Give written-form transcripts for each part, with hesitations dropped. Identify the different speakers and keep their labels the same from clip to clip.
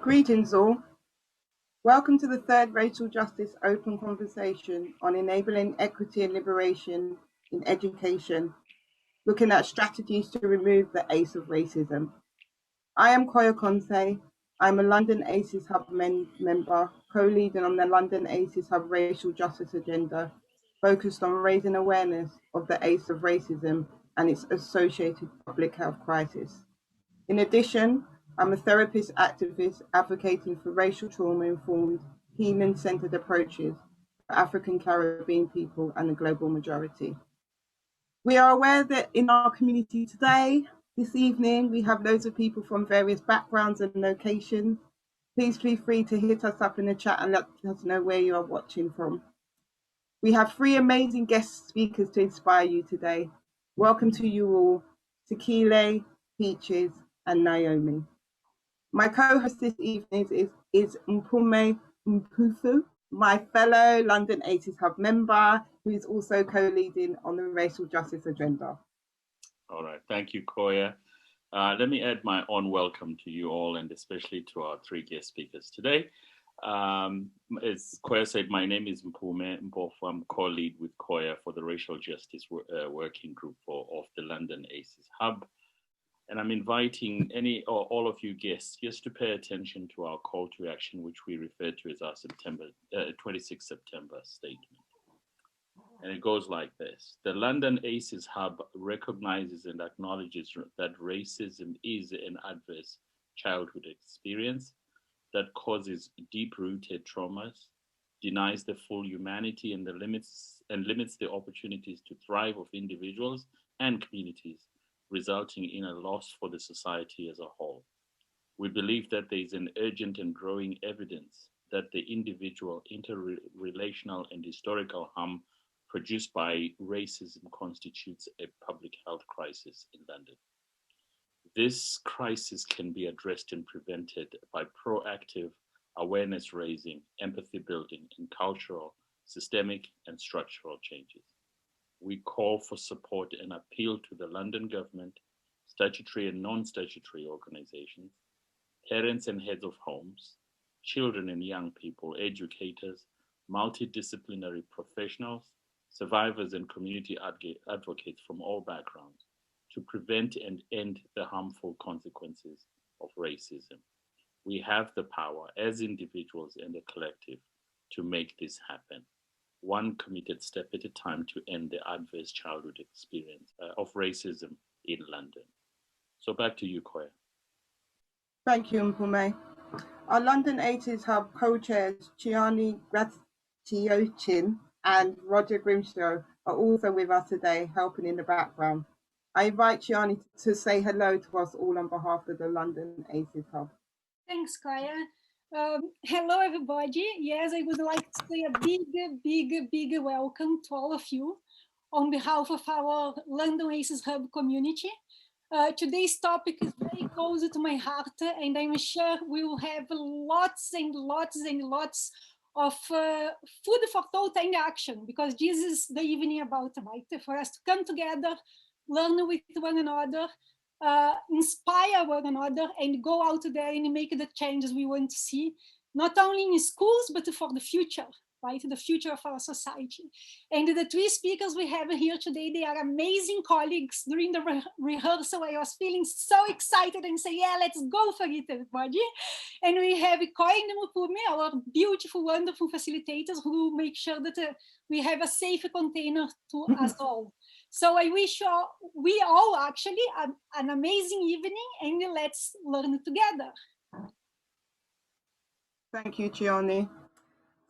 Speaker 1: Greetings all. Welcome to the third Racial Justice Open Conversation on enabling equity and liberation in education, looking at strategies to remove the ACE of racism. I am Koya Conteh. I'm a London ACEs Hub member, co-leading on the London ACEs Hub Racial Justice Agenda, focused on raising awareness of the ACE of racism and its associated public health crisis. In addition, I'm a therapist activist advocating for racial trauma-informed, healing-centered approaches for African Caribbean people and the global majority. We are aware that in our community today, this evening, we have loads of people from various backgrounds and locations. Please feel free to hit us up in the chat and let us know where you are watching from. We have three amazing guest speakers to inspire you today. Welcome to you all, Sakhile, Peaches, and Naomi. My co-host this evening is Mpume Mpofu, my fellow London ACEs Hub member, who is also co-leading on the racial justice agenda.
Speaker 2: All right, thank you, Koya. Let me add my own welcome to you all, and especially to our three guest speakers today. As Koya said, my name is Mpume Mpofu. I'm co-lead with Koya for the Racial Justice Working Group of the London ACEs Hub. And I'm inviting any or all of you guests just to pay attention to our call to action, which we refer to as our 26 September statement. And it goes like this. The London ACEs Hub recognizes and acknowledges that racism is an adverse childhood experience that causes deep-rooted traumas, denies the full humanity and limits the opportunities to thrive of individuals and communities, resulting in a loss for the society as a whole. We believe that there is an urgent and growing evidence that the individual, interrelational and historical harm produced by racism constitutes a public health crisis in London. This crisis can be addressed and prevented by proactive awareness raising, empathy building, and cultural, systemic, and structural changes. We call for support and appeal to the London government, statutory and non-statutory organizations, parents and heads of homes, children and young people, educators, multidisciplinary professionals, survivors and community advocates from all backgrounds to prevent and end the harmful consequences of racism. We have the power as individuals and a collective to make this happen, one committed step at a time to end the adverse childhood experience of racism in London. So back to you, Koya.
Speaker 1: Thank you, Mpume. Our London ACEs Hub co-chairs Tiane, Graziottin, and Roger Grimshaw are also with us today, helping in the background. I invite Tiane to say hello to us all on behalf of the London ACEs Hub.
Speaker 3: Thanks, Koya. Hello, everybody. Yes, I would like to say a big welcome to all of you on behalf of our London ACEs Hub community. Today's topic is very close to my heart, and I'm sure we will have lots and lots of food for thought and action, because this is the evening about, right? For us to come together, learn with one another, inspire one another, and go out there and make the changes we want to see, not only in schools, but for the future, right? The future of our society. And the three speakers we have here today, they are amazing colleagues. During the rehearsal, I was feeling so excited and say, yeah, let's go for it, everybody. And we have Koya and Mpume, our beautiful, wonderful facilitators who make sure that we have a safe container to us all. So I wish we all actually an amazing evening, and let's learn together.
Speaker 1: Thank you, Tiane.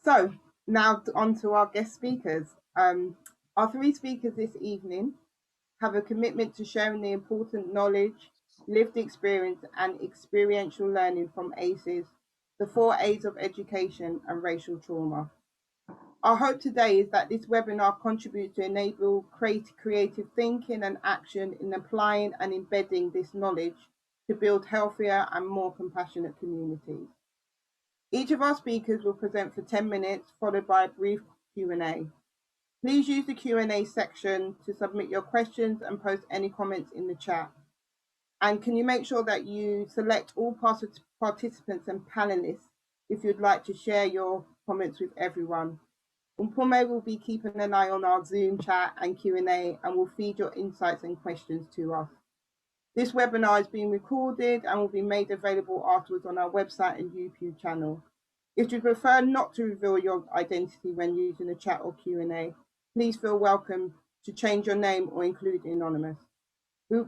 Speaker 1: So now on to our guest speakers. Our three speakers this evening have a commitment to sharing the important knowledge, lived experience, and experiential learning from ACEs, the 4 A's of education and racial trauma. Our hope today is that this webinar contributes to enable creative thinking and action in applying and embedding this knowledge to build healthier and more compassionate communities. Each of our speakers will present for 10 minutes, followed by a brief Q&A. Please use the Q&A section to submit your questions and post any comments in the chat. And can you make sure that you select all participants and panelists if you'd like to share your comments with everyone? Mpume will be keeping an eye on our Zoom chat and Q&A and will feed your insights and questions to us. This webinar is being recorded and will be made available afterwards on our website and YouTube channel. If you prefer not to reveal your identity when using the chat or Q&A, please feel welcome to change your name or include anonymous.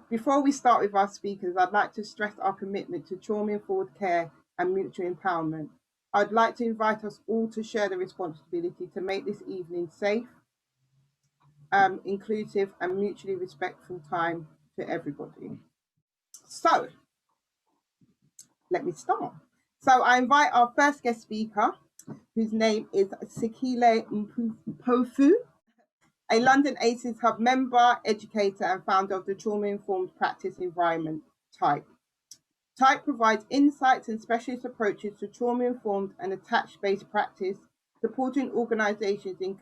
Speaker 1: Before we start with our speakers, I'd like to stress our commitment to trauma-informed care and mutual empowerment. I'd like to invite us all to share the responsibility to make this evening safe, inclusive and mutually respectful time for everybody. So, let me start. So I invite our first guest speaker, whose name is Sakhile Mpofu, a London ACEs Hub member, educator, and founder of the Trauma-Informed Practice Environment, TIPE. TIPE provides insights and specialist approaches to trauma-informed and attached-based practice, supporting organisations in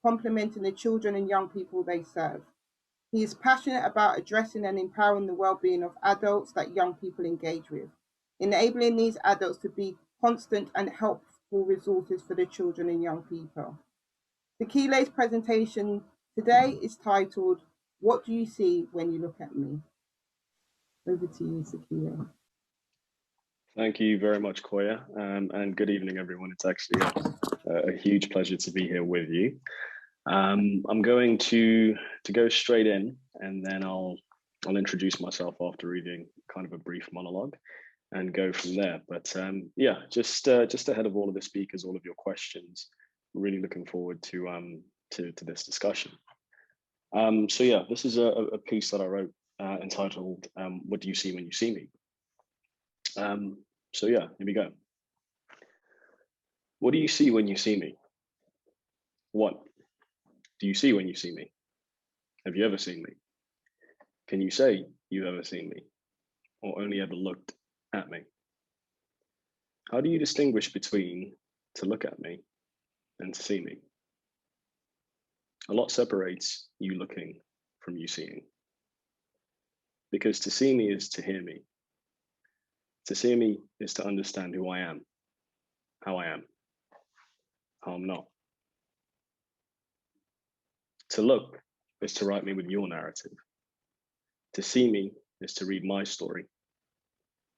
Speaker 1: complementing the children and young people they serve. He is passionate about addressing and empowering the well-being of adults that young people engage with, enabling these adults to be constant and helpful resources for the children and young people. Sakhile's presentation today is titled, "What Do You See When You Look at Me?" Over to you, Sakhile.
Speaker 4: Thank you very much, Koya, and good evening, everyone. It's actually a huge pleasure to be here with you. I'm going to go straight in, and then I'll introduce myself after reading kind of a brief monologue and go from there. But yeah, just ahead of all of the speakers, all of your questions, really looking forward to this discussion. So yeah, this is a piece that I wrote entitled "What Do You See When You See Me?" So yeah, here we go. What do you see when you see me? What do you see when you see me? Have you ever seen me? Can you say you've ever seen me, or only ever looked at me? How do you distinguish between to look at me and to see me? A lot separates you looking from you seeing. Because to see me is to hear me. To see me is to understand who I am, how I'm not. To look is to write me with your narrative. To see me is to read my story,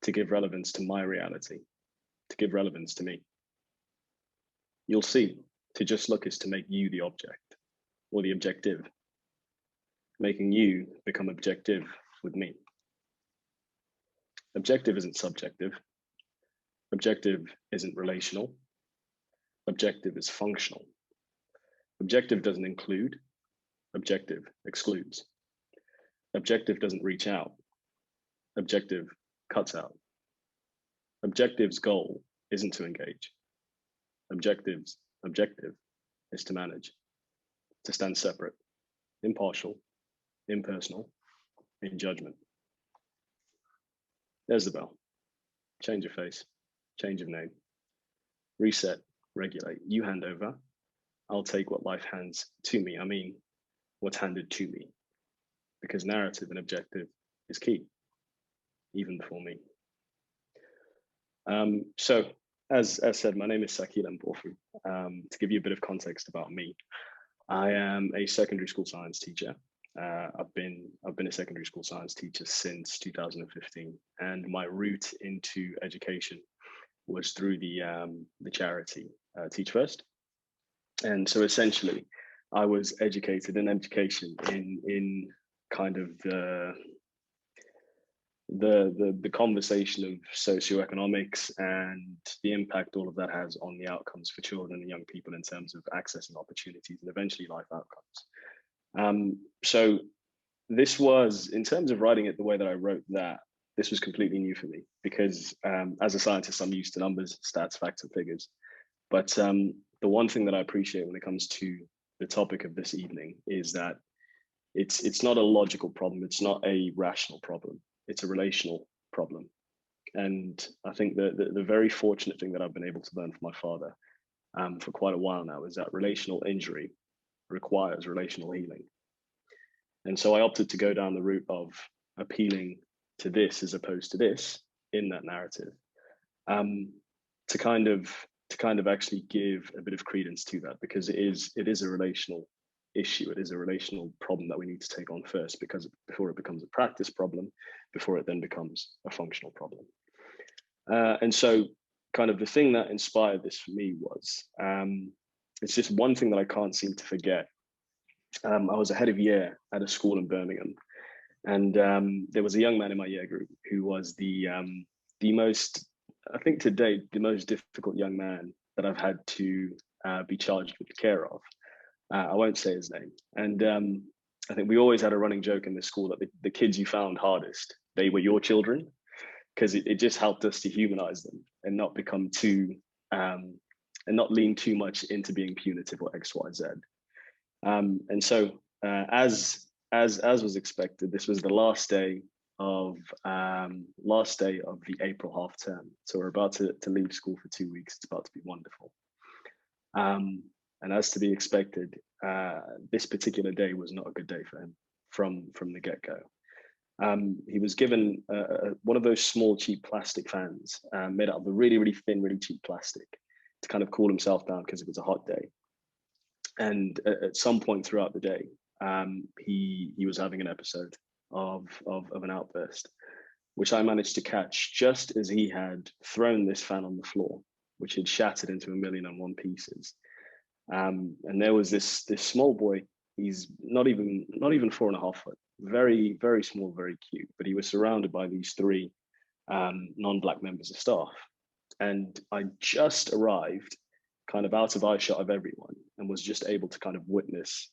Speaker 4: to give relevance to my reality, to give relevance to me. You'll see, to just look is to make you the object, or the objective, making you become objective with me. Objective isn't subjective. Objective isn't relational. Objective is functional. Objective doesn't include. Objective excludes. Objective doesn't reach out. Objective cuts out. Objective's goal isn't to engage. Objective's objective is to manage, to stand separate, impartial, impersonal, in judgment. There's the bell. Change of face, change of name. Reset, regulate. You hand over. I'll take what life hands to me. I mean, what's handed to me. Because narrative and objective is key, even for me. So, as said, my name is Sakhile Mpofu. To give you a bit of context about me, I am a secondary school science teacher. I've been a secondary school science teacher since 2015, and my route into education was through the charity Teach First. And so essentially, I was educated in education in kind of the conversation of socioeconomics and the impact all of that has on the outcomes for children and young people in terms of accessing opportunities and eventually life outcomes. So this was, in terms of writing it the way that I wrote that, this was completely new for me because as a scientist, I'm used to numbers, stats, facts, and figures. But the one thing that I appreciate when it comes to the topic of this evening is that it's not a logical problem. It's not a rational problem. It's a relational problem. And I think the very fortunate thing that I've been able to learn from my father for quite a while now is that relational injury requires relational healing. And so I opted to go down the route of appealing to this as opposed to this in that narrative, to kind of actually give a bit of credence to that, because it is a relational issue. It is a relational problem that we need to take on first, because before it becomes a practice problem, before it then becomes a functional problem. And so kind of the thing that inspired this for me was, it's just one thing that I can't seem to forget. I was a head of year at a school in Birmingham, and there was a young man in my year group who was the most, I think to date, the most difficult young man that I've had to be charged with the care of. I won't say his name. And I think we always had a running joke in the school that the kids you found hardest, they were your children, because it just helped us to humanize them and not become too, and not lean too much into being punitive or X, Y, Z. And so as was expected, this was the last day of the April half term. So we're about to leave school for 2 weeks. It's about to be wonderful. And as to be expected, this particular day was not a good day for him from the get-go. He was given one of those small, cheap plastic fans made out of a really, really thin, really cheap plastic to kind of cool himself down because it was a hot day. And at some point throughout the day, he was having an episode of an outburst, which I managed to catch just as he had thrown this fan on the floor, which had shattered into 1,000,001 pieces. And there was this small boy. He's not even 4.5 foot, very, very small, very cute. But he was surrounded by these 3 non-Black members of staff. And I just arrived kind of out of eyeshot of everyone and was just able to kind of witness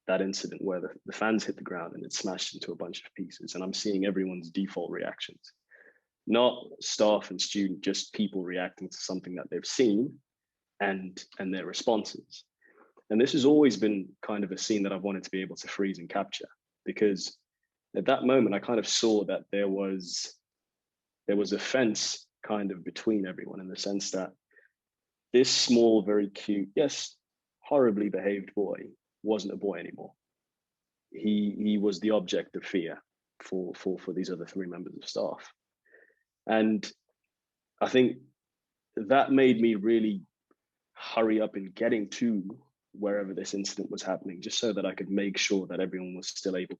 Speaker 4: that incident where the fans hit the ground and it smashed into a bunch of pieces. And I'm seeing everyone's default reactions, not staff and student, just people reacting to something that they've seen and their responses. And this has always been kind of a scene that I've wanted to be able to freeze and capture, because at that moment, I kind of saw that there was a fence kind of between everyone, in the sense that this small, very cute, yes, horribly behaved boy wasn't a boy anymore. He was the object of fear for these other 3 members of staff. And I think that made me really hurry up in getting to wherever this incident was happening, just so that I could make sure that everyone was still able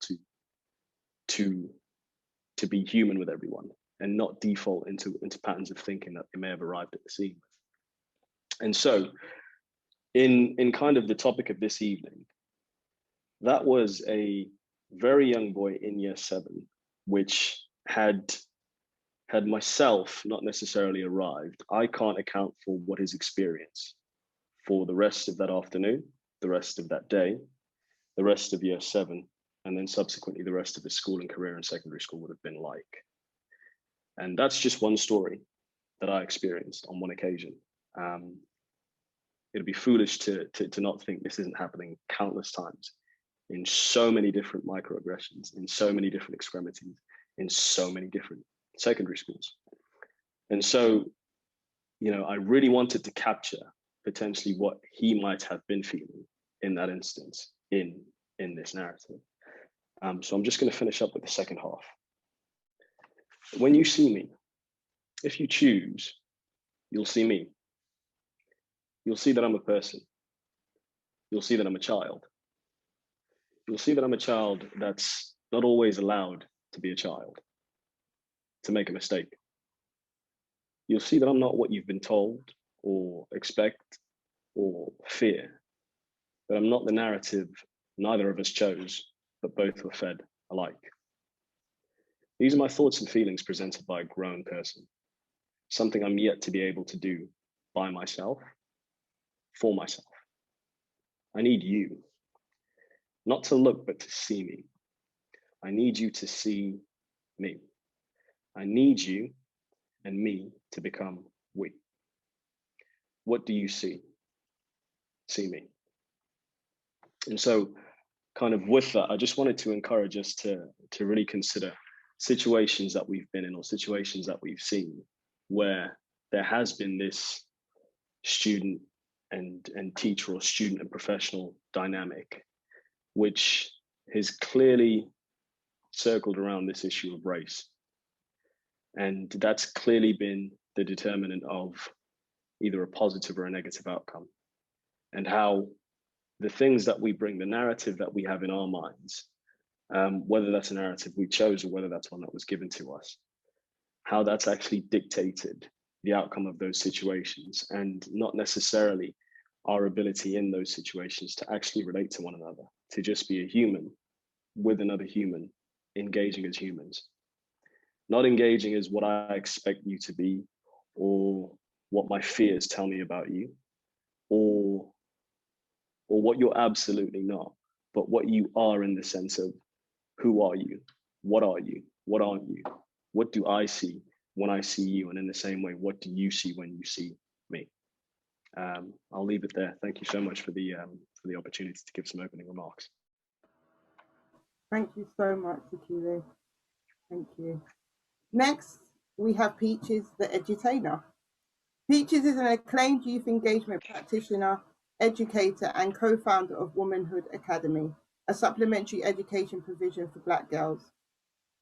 Speaker 4: to be human with everyone and not default into patterns of thinking that they may have arrived at the scene with. And so in kind of the topic of this evening, that was a very young boy in year 7, which had myself not necessarily arrived. I can't account for what his experience for the rest of that afternoon, the rest of that day, the rest of year 7, and then subsequently the rest of his school and career in secondary school would have been like. And that's just one story that I experienced on one occasion. It'd be foolish to not think this isn't happening countless times in so many different microaggressions, in so many different extremities, in so many different secondary schools. And so, I really wanted to capture potentially what he might have been feeling in that instance in this narrative. So I'm just going to finish up with the second half. When you see me, if you choose, you'll see me. You'll see that I'm a person. You'll see that I'm a child. You'll see that I'm a child that's not always allowed to be a child, to make a mistake. You'll see that I'm not what you've been told or expect or fear, that I'm not the narrative neither of us chose, but both were fed alike. These are my thoughts and feelings presented by a grown person, something I'm yet to be able to do by myself, for myself. I need you, not to look, but to see me. I need you to see me. I need you and me to become we. What do you see? See me. And so kind of with that, I just wanted to encourage us to really consider situations that we've been in or situations that we've seen where there has been this student and teacher, or student and professional dynamic, which has clearly circled around this issue of race And that's clearly been the determinant of either a positive or a negative outcome. And how the things that we bring, the narrative that we have in our minds, whether that's a narrative we chose or whether that's one that was given to us, how that's actually dictated the outcome of those situations, and not necessarily our ability in those situations to actually relate to one another, to just be a human with another human, engaging as humans. Not engaging as what I expect you to be, or what my fears tell me about you, or what you're absolutely not, but what you are in the sense of who are you? What are you? What aren't you? What do I see when I see you? And in the same way, what do you see when you see me? I'll leave it there. Thank you so much for the opportunity to give some opening remarks.
Speaker 1: Thank you so much, Sakhile. Thank you. Next, we have Peaches, the Edutainer. Peaches is an acclaimed youth engagement practitioner, educator, and co-founder of Womanhood Academy, a supplementary education provision for Black girls.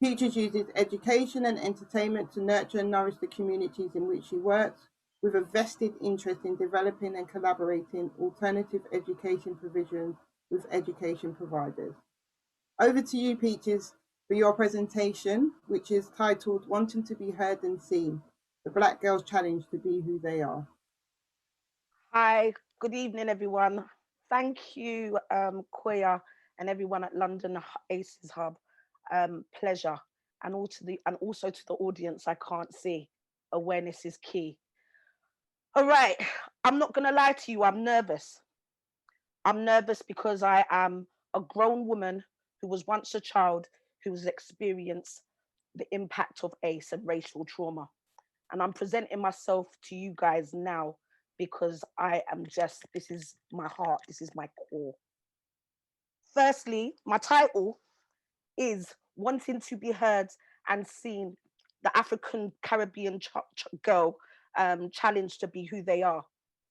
Speaker 1: Peaches uses education and entertainment to nurture and nourish the communities in which she works, with a vested interest in developing and collaborating alternative education provisions with education providers. Over to you, Peaches, for your presentation, which is titled Wanting to be Heard and Seen, the Black Girls' Challenge to Be Who They Are.
Speaker 5: Hi, good evening, everyone. Thank you, Koya, and everyone at London ACES Hub. Pleasure. And also to the audience I can't see. Awareness is key. All right, I'm not gonna lie to you, I'm nervous. I'm nervous because I am a grown woman who was once a child who has experienced the impact of ACE and racial trauma. And I'm presenting myself to you guys now because I am just, this is my heart, this is my core. Firstly, my title is Wanting to be Heard and Seen, the African Caribbean girl challenged to be who they are.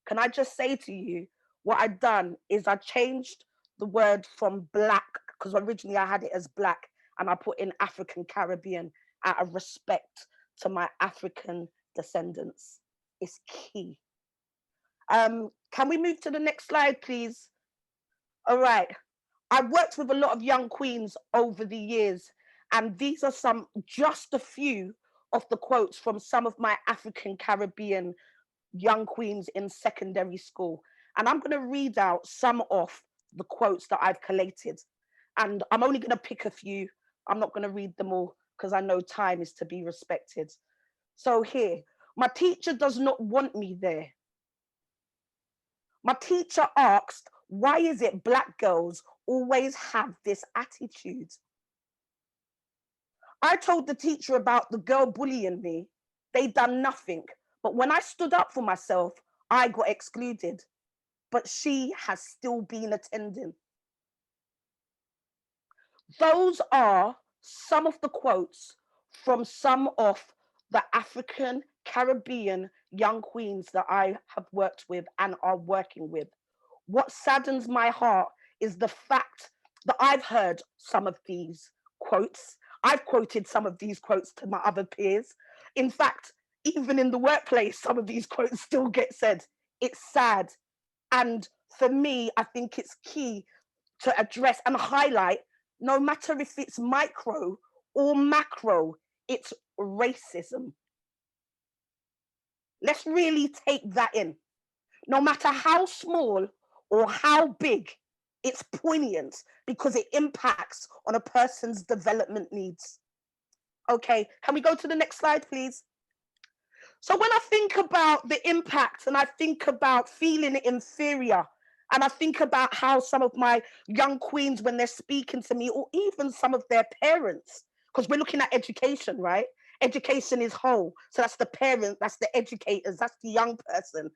Speaker 5: Can I just say to you, what I've done is I changed the word from Black, because originally I had it as Black, and I put in African Caribbean out of respect to my African descendants. It's key. Can we move to the next slide, please? All right. I've worked with a lot of young queens over the years, and these are just a few of the quotes from some of my African Caribbean young queens in secondary school. And I'm going to read out some of the quotes that I've collated. And I'm only going to pick a few. I'm not going to read them all because I know time is to be respected. So here, my teacher does not want me there. My teacher asked, why is it Black girls always have this attitude? I told the teacher about the girl bullying me. They done nothing. But when I stood up for myself, I got excluded. But she has still been attending. Those are some of the quotes from some of the African Caribbean young queens that I have worked with and are working with. What saddens my heart is the fact that I've heard some of these quotes. I've quoted some of these quotes to my other peers. In fact, even in the workplace, some of these quotes still get said. It's sad. And for me, I think it's key to address and highlight, no matter if it's micro or macro, it's racism. Let's really take that in. No matter how small or how big, it's poignant because it impacts on a person's development needs. Okay, can we go to the next slide, please? So when I think about the impact and I think about feeling inferior, and I think about how some of my young queens, when they're speaking to me, or even some of their parents, because we're looking at education, right? Education is whole. So that's the parent, that's the educators, that's the young person.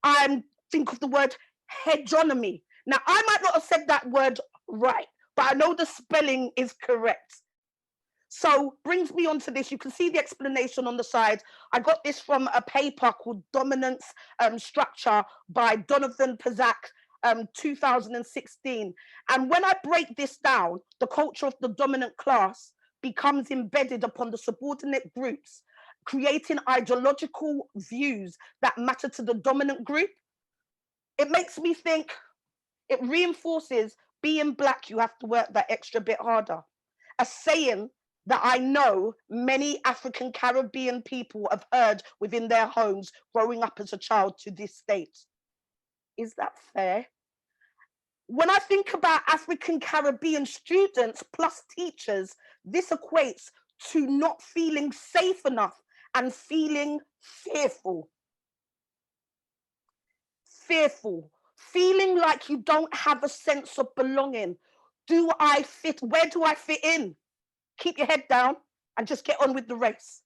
Speaker 5: I think of the word hegemony. Now, I might not have said that word right, but I know the spelling is correct. So brings me on to this. You can see the explanation on the side. I got this from a paper called Dominance Structure by Donovan Pazak, 2016. And when I break this down, the culture of the dominant class becomes embedded upon the subordinate groups creating ideological views that matter to the dominant group. It makes me think, it reinforces being Black, you have to work that extra bit harder. A saying that I know many African Caribbean people have heard within their homes growing up as a child to this date. Is that fair? When I think about African Caribbean students plus teachers, this equates to not feeling safe enough and feeling fearful. Fearful, feeling like you don't have a sense of belonging. Do I fit? Where do I fit in? Keep your head down and just get on with the race.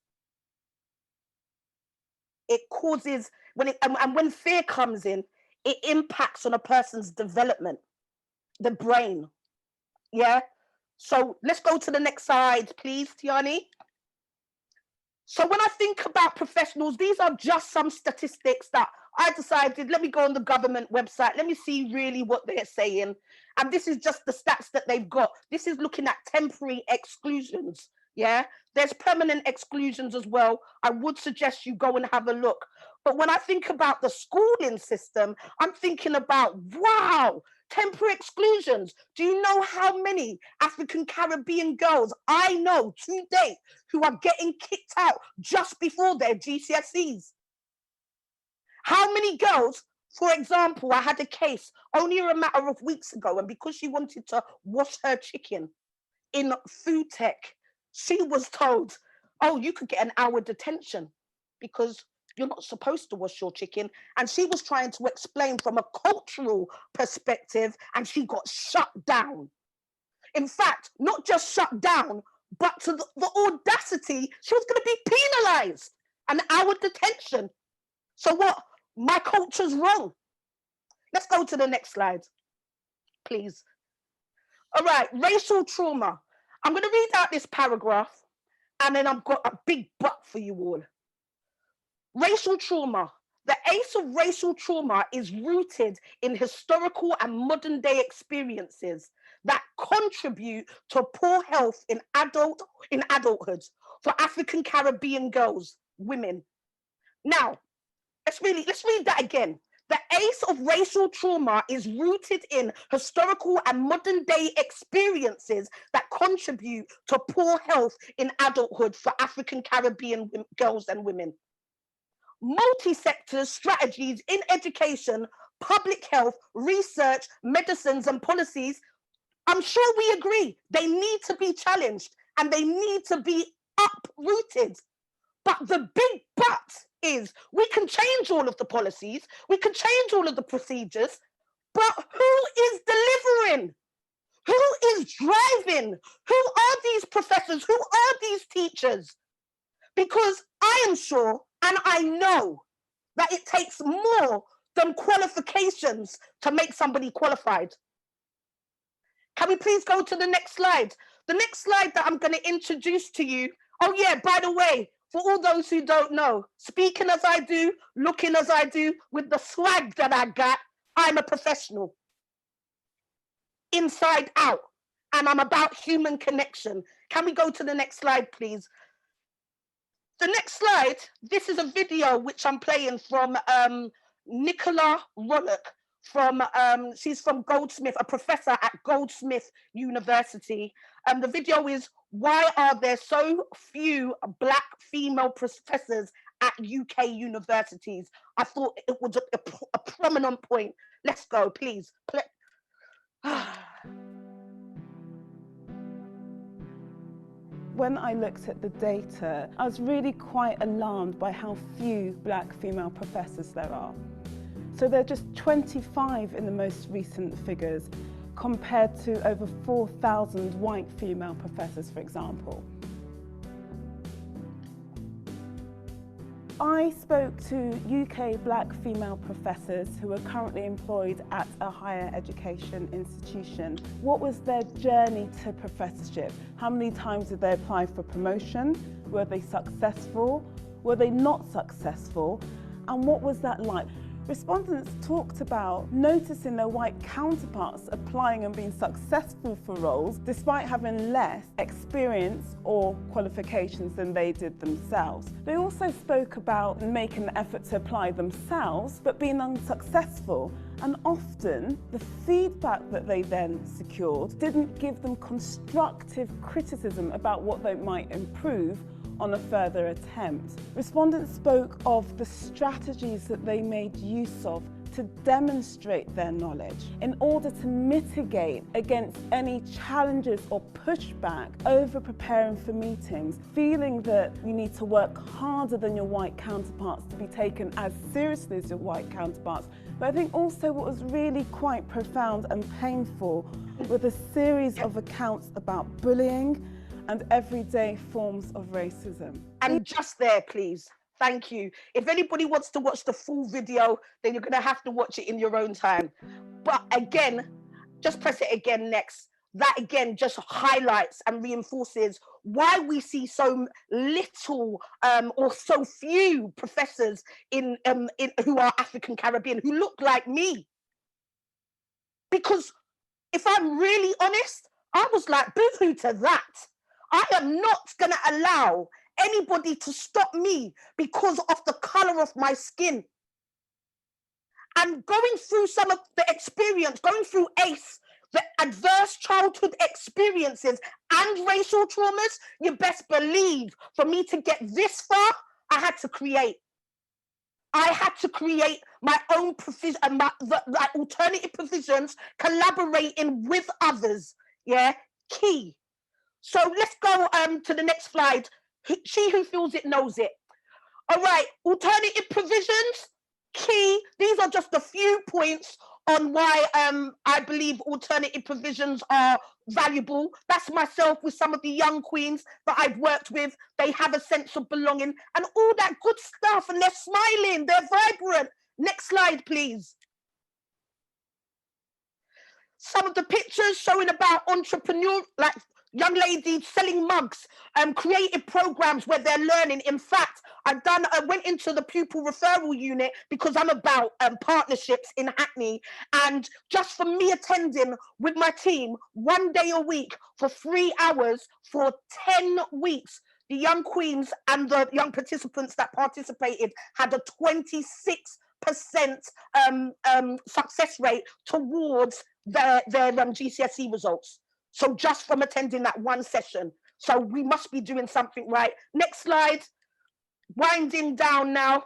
Speaker 5: It causes, and when fear comes in, it impacts on a person's development, the brain. Yeah. So let's go to the next slide, please, Tiane. So when I think about professionals, these are just some statistics that I decided, let me go on the government website, let me see really what they're saying. And this is just the stats that they've got. This is looking at temporary exclusions. Yeah, there's permanent exclusions as well. I would suggest you go and have a look. But when I think about the schooling system, I'm thinking about, wow, temporary exclusions. Do you know how many African Caribbean girls I know to date who are getting kicked out just before their GCSEs? How many girls, for example, I had a case only a matter of weeks ago, and because she wanted to wash her chicken in food tech, she was told, oh, you could get an hour detention because you're not supposed to wash your chicken. And she was trying to explain from a cultural perspective, and she got shut down. In fact, not just shut down, but to the audacity, she was going to be penalized, an hour detention. So what? My culture's wrong. Let's go to the next slide, please. All right, racial trauma. I'm going to read out this paragraph, and then I've got a big but for you all. Racial trauma. The ace of racial trauma is rooted in historical and modern day experiences that contribute to poor health in adulthood for African Caribbean girls, women. Now, let's read that again. The ace of racial trauma is rooted in historical and modern day experiences that contribute to poor health in adulthood for African Caribbean girls and women. Multi-sector strategies in education, public health, research, medicines and policies, I'm sure we agree, they need to be challenged and they need to be uprooted. But the big but is we can change all of the policies, we can change all of the procedures, but who is delivering? Who is driving? Who are these professors? Who are these teachers? Because I am sure and I know that it takes more than qualifications to make somebody qualified. Can we please go to the next slide? The next slide that I'm going to introduce to you. Oh yeah, by the way, for all those who don't know, speaking as I do, looking as I do, with the swag that I got, I'm a professional. Inside out. And I'm about human connection. Can we go to the next slide, please? The next slide, this is a video which I'm playing from Nicola Rollock. She's from Goldsmith, a professor at Goldsmith University. The video is, why are there so few Black female professors at UK universities? I thought it was a prominent point. Let's go, please.
Speaker 6: When I looked at the data, I was really quite alarmed by how few Black female professors there are. So there are just 25 in the most recent figures, compared to over 4,000 white female professors, for example. I spoke to UK Black female professors who are currently employed at a higher education institution. What was their journey to professorship? How many times did they apply for promotion? Were they successful? Were they not successful? And what was that like? Respondents talked about noticing their white counterparts applying and being successful for roles despite having less experience or qualifications than they did themselves. They also spoke about making the effort to apply themselves but being unsuccessful, and often the feedback that they then secured didn't give them constructive criticism about what they might improve on a further attempt. Respondents spoke of the strategies that they made use of to demonstrate their knowledge in order to mitigate against any challenges or pushback over preparing for meetings, feeling that you need to work harder than your white counterparts to be taken as seriously as your white counterparts. But I think also what was really quite profound and painful were the series of accounts about bullying and everyday forms of racism.
Speaker 5: And just there, please. Thank you. If anybody wants to watch the full video, then you're going to have to watch it in your own time. But again, just press it again next. That again just highlights and reinforces why we see so little or so few professors in who are African Caribbean, who look like me. Because if I'm really honest, I was like, boo-hoo to that. I am not going to allow anybody to stop me because of the color of my skin. And going through some of the experience, going through ACE, the adverse childhood experiences and racial traumas, you best believe for me to get this far, I had to create. I had to create my own provision, my alternative provisions, collaborating with others. Yeah, key. So let's go to the next slide. She who feels it knows it. All right, alternative provisions, key. These are just a few points on why I believe alternative provisions are valuable. That's myself with some of the young queens that I've worked with. They have a sense of belonging and all that good stuff, and they're smiling, they're vibrant. Next slide, please. Some of the pictures showing about entrepreneur, like young ladies selling mugs, creative programs where they're learning. In fact, I went into the pupil referral unit because I'm about partnerships in Hackney, and just for me attending with my team 1 day a week for 3 hours for 10 weeks, the young queens and the young participants that participated had a 26% success rate towards their GCSE results. So just from attending that one session. So we must be doing something right. Next slide. Winding down now.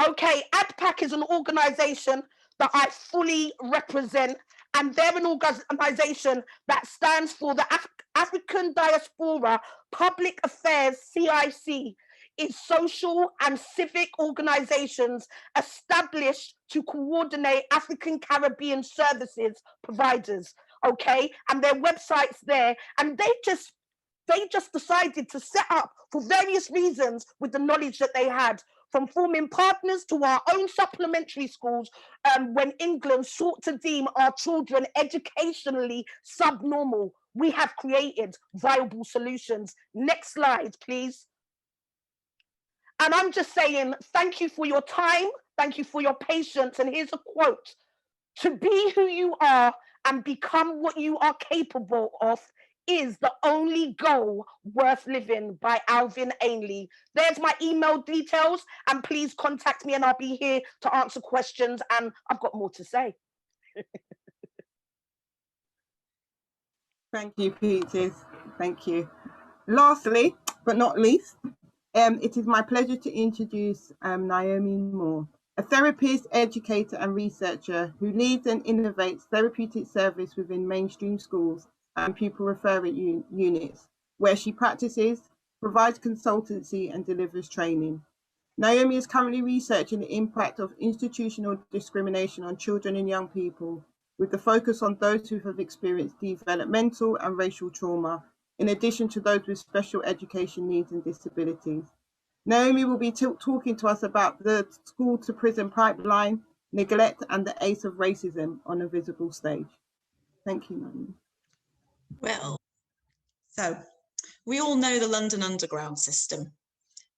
Speaker 5: Okay, Adpak is an organization that I fully represent, and they're an organization that stands for the African Diaspora Public Affairs, CIC. Is social and civic organizations established to coordinate African Caribbean services providers. Okay, and their website's there, and they just decided to set up for various reasons with the knowledge that they had, from forming partners to our own supplementary schools when England sought to deem our children educationally subnormal. We have created viable solutions. Next slide, please. And I'm just saying, thank you for your time. Thank you for your patience. And here's a quote: to be who you are and become what you are capable of is the only goal worth living, by Alvin Ainley. There's my email details, and please contact me and I'll be here to answer questions. And I've got more to say.
Speaker 1: Thank you, Peaches. Thank you. Lastly, but not least, it is my pleasure to introduce Naomi Moore, a therapist, educator and researcher who leads and innovates therapeutic service within mainstream schools and pupil referral units, where she practices, provides consultancy and delivers training. Naomi is currently researching the impact of institutional discrimination on children and young people, with the focus on those who have experienced developmental and racial trauma, in addition to those with special education needs and disabilities. Naomi will be talking to us about the school to prison pipeline, neglect and the ace of racism on a visible stage. Thank you, Naomi.
Speaker 7: Well, so we all know the London Underground system,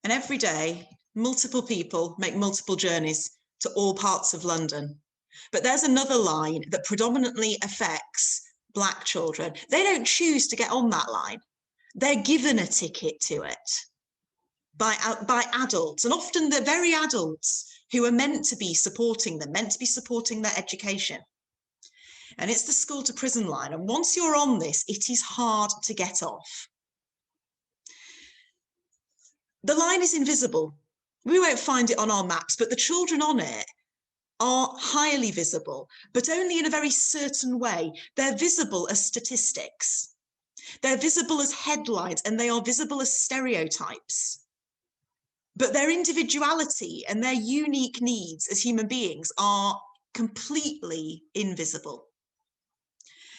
Speaker 7: and every day multiple people make multiple journeys to all parts of London. But there's another line that predominantly affects Black children. They don't choose to get on that line. They're given a ticket to it by adults, and often the very adults who are meant to be supporting them, meant to be supporting their education. And it's the school to prison line. And once you're on this, it is hard to get off. The line is invisible. We won't find it on our maps, but the children on it are highly visible, but only in a very certain way. They're visible as statistics. They're visible as headlines, and they are visible as stereotypes. But their individuality and their unique needs as human beings are completely invisible.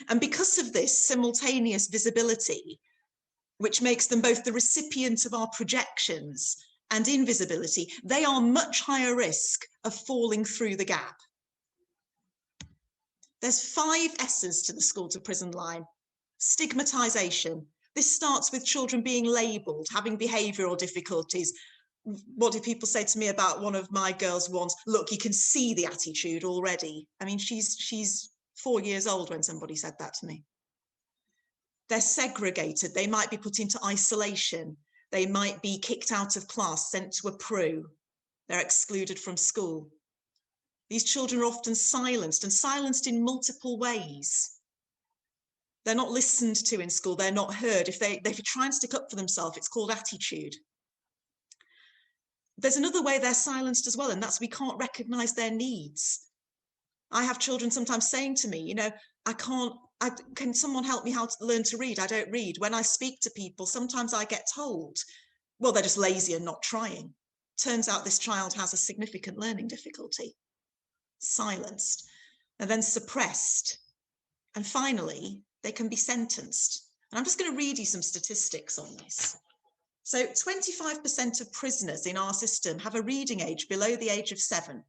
Speaker 7: And because of this simultaneous visibility, which makes them both the recipient of our projections and invisibility, they are much higher risk of falling through the gap. There's 5 S's to the school to prison line. Stigmatization. This starts with children being labelled, having behavioural difficulties. What did people say to me about one of my girls once? Look, you can see the attitude already. I mean, she's 4 years old when somebody said that to me. They're segregated. They might be put into isolation. They might be kicked out of class, sent to a PRU. They're excluded from school. These children are often silenced, and silenced in multiple ways. They're not listened to in school. They're not heard. If they try and stick up for themselves, it's called attitude. There's another way they're silenced as well, and that's we can't recognise their needs. I have children sometimes saying to me, you know, can someone help me how to learn to read? I don't read. When I speak to people, sometimes I get told, well, they're just lazy and not trying. Turns out this child has a significant learning difficulty. Silenced, and then suppressed. And finally, they can be sentenced. And I'm just going to read you some statistics on this. So 25% of prisoners in our system have a reading age below the age of 7.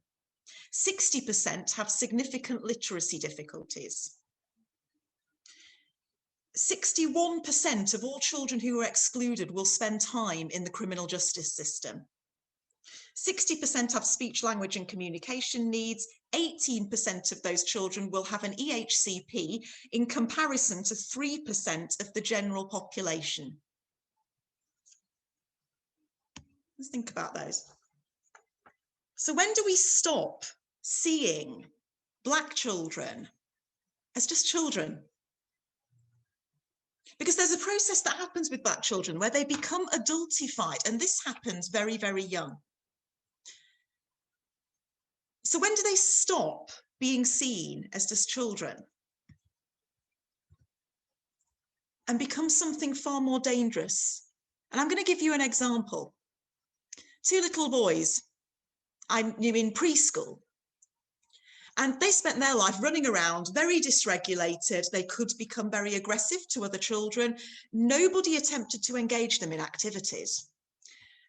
Speaker 7: 60% have significant literacy difficulties. 61% of all children who are excluded will spend time in the criminal justice system. 60% have speech, language and communication needs. 18% of those children will have an EHCP in comparison to 3% of the general population. Let's think about those. So when do we stop seeing Black children as just children? Because there's a process that happens with Black children where they become adultified, and this happens very, very young. So when do they stop being seen as just children and become something far more dangerous? And I'm going to give you an example. 2 little boys I knew in preschool, and they spent their life running around, very dysregulated. They could become very aggressive to other children. Nobody attempted to engage them in activities.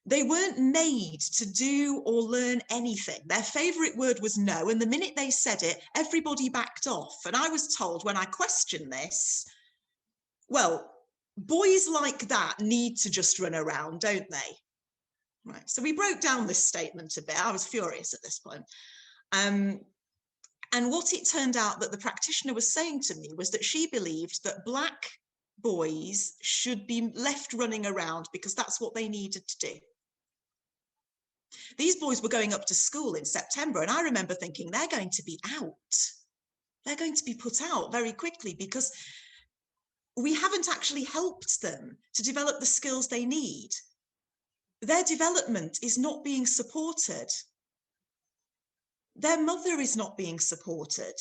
Speaker 7: They weren't made to do or learn anything. Their favourite word was no, and the minute they said it, everybody backed off. And I was told when I questioned this, well, boys like that need to just run around, don't they? Right, so we broke down this statement a bit. I was furious at this point. And what it turned out that the practitioner was saying to me was that she believed that Black boys should be left running around because that's what they needed to do. These boys were going up to school in September, and I remember thinking they're going to be out. They're going to be put out very quickly because we haven't actually helped them to develop the skills they need. Their development is not being supported. Their mother is not being supported.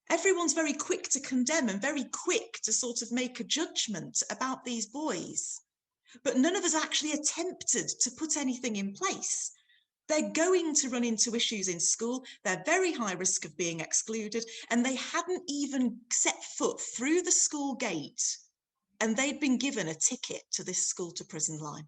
Speaker 7: Everyone's very quick to condemn and very quick to sort of make a judgment about these boys. But none of us actually attempted to put anything in place. They're going to run into issues in school. They're very high risk of being excluded, and they hadn't even set foot through the school gate, and they'd been given a ticket to this school to prison line.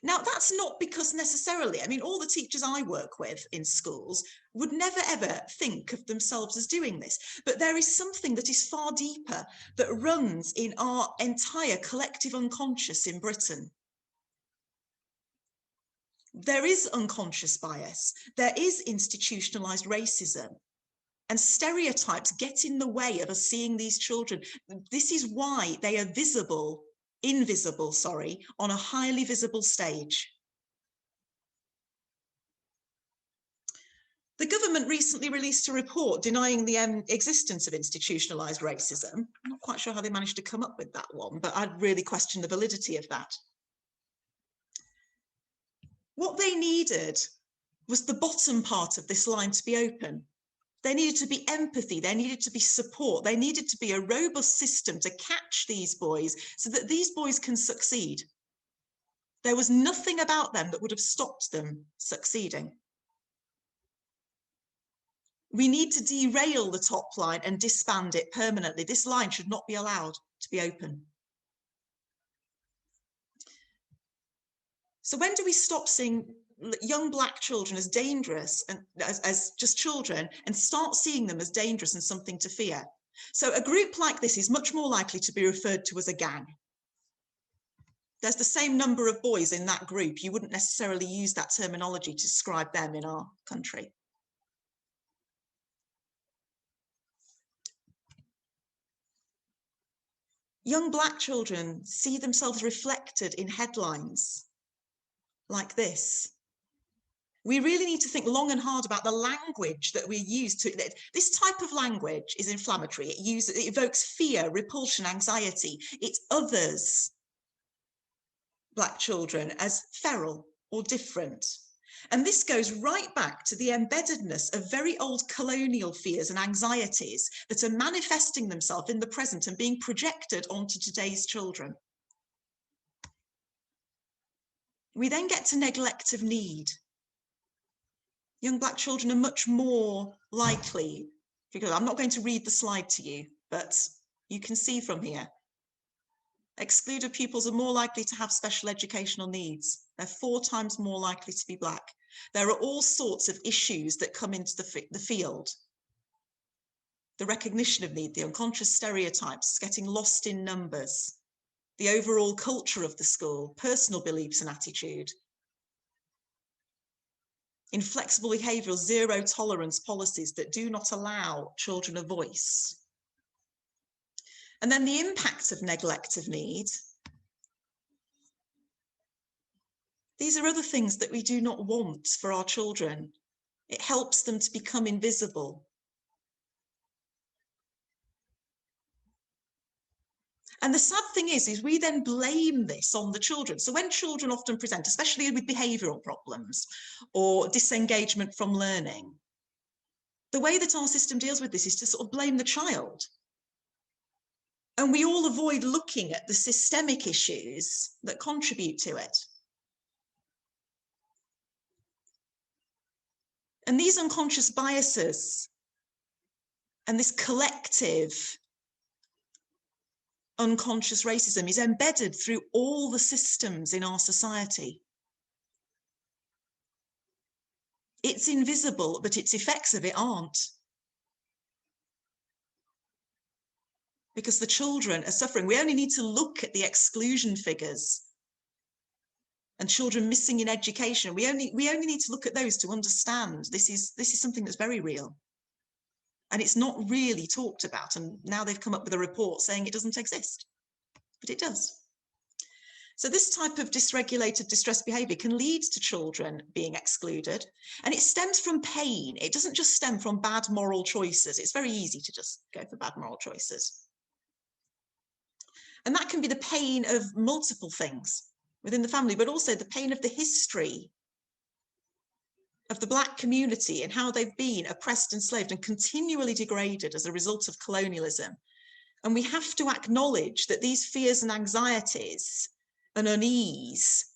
Speaker 7: Now, that's not because necessarily, I mean, all the teachers I work with in schools would never, ever think of themselves as doing this. But there is something that is far deeper that runs in our entire collective unconscious in Britain. There is unconscious bias. There is institutionalized racism. And stereotypes get in the way of us seeing these children. This is why they are invisible, on a highly visible stage. The government recently released a report denying the existence of institutionalized racism. I'm not quite sure how they managed to come up with that one, but I'd really question the validity of that. What they needed was the bottom part of this line to be open. There needed to be empathy, there needed to be support, there needed to be a robust system to catch these boys so that these boys can succeed. There was nothing about them that would have stopped them succeeding. We need to derail the top line and disband it permanently. This line should not be allowed to be open. So when do we stop seeing young Black children as dangerous and as just children and start seeing them as dangerous and something to fear? So a group like this is much more likely to be referred to as a gang. There's the same number of boys in that group. You wouldn't necessarily use that terminology to describe them in our country. Young Black children see themselves reflected in headlines like this. We really need to think long and hard about the language that we use to, this type of language is inflammatory. It evokes fear, repulsion, anxiety. It others Black children as feral or different. And this goes right back to the embeddedness of very old colonial fears and anxieties that are manifesting themselves in the present and being projected onto today's children. We then get to neglect of need. Young Black children are much more likely, because I'm not going to read the slide to you, but you can see from here, excluded pupils are more likely to have special educational needs. They're 4 times more likely to be Black. There are all sorts of issues that come into the field. The recognition of need, the unconscious stereotypes, getting lost in numbers, the overall culture of the school, personal beliefs and attitude, inflexible behavioural zero tolerance policies that do not allow children a voice. And then the impact of neglect of need. These are other things that we do not want for our children. It helps them to become invisible. And the sad thing is we then blame this on the children. So when children often present, especially with behavioural problems or disengagement from learning, the way that our system deals with this is to sort of blame the child. And we all avoid looking at the systemic issues that contribute to it. And these unconscious biases and this collective unconscious racism is embedded through all the systems in our society. It's invisible, but its effects of it aren't. Because the children are suffering. We only need to look at the exclusion figures and children missing in education. We only need to look at those to understand this is something that's very real. And it's not really talked about. And now they've come up with a report saying it doesn't exist, but it does. So this type of dysregulated distress behaviour can lead to children being excluded. And it stems from pain. It doesn't just stem from bad moral choices. It's very easy to just go for bad moral choices. And that can be the pain of multiple things within the family, but also the pain of the history of the Black community and how they've been oppressed, enslaved and continually degraded as a result of colonialism. And we have to acknowledge that these fears and anxieties and unease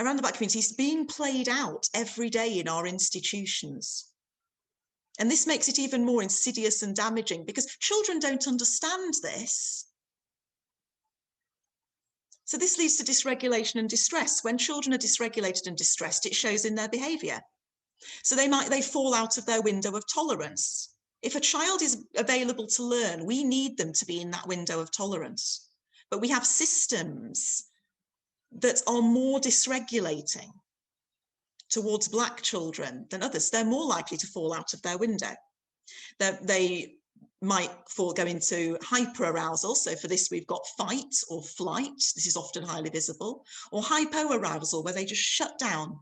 Speaker 7: around the Black community is being played out every day in our institutions. And this makes it even more insidious and damaging because children don't understand this. So this leads to dysregulation and distress. When children are dysregulated and distressed, it shows in their behaviour. So they fall out of their window of tolerance. If a child is available to learn, we need them to be in that window of tolerance. But we have systems that are more dysregulating. towards Black children than others, they're more likely to fall out of their window. They might go into hyperarousal. So for this, we've got fight or flight. This is often highly visible, or hypoarousal, where they just shut down.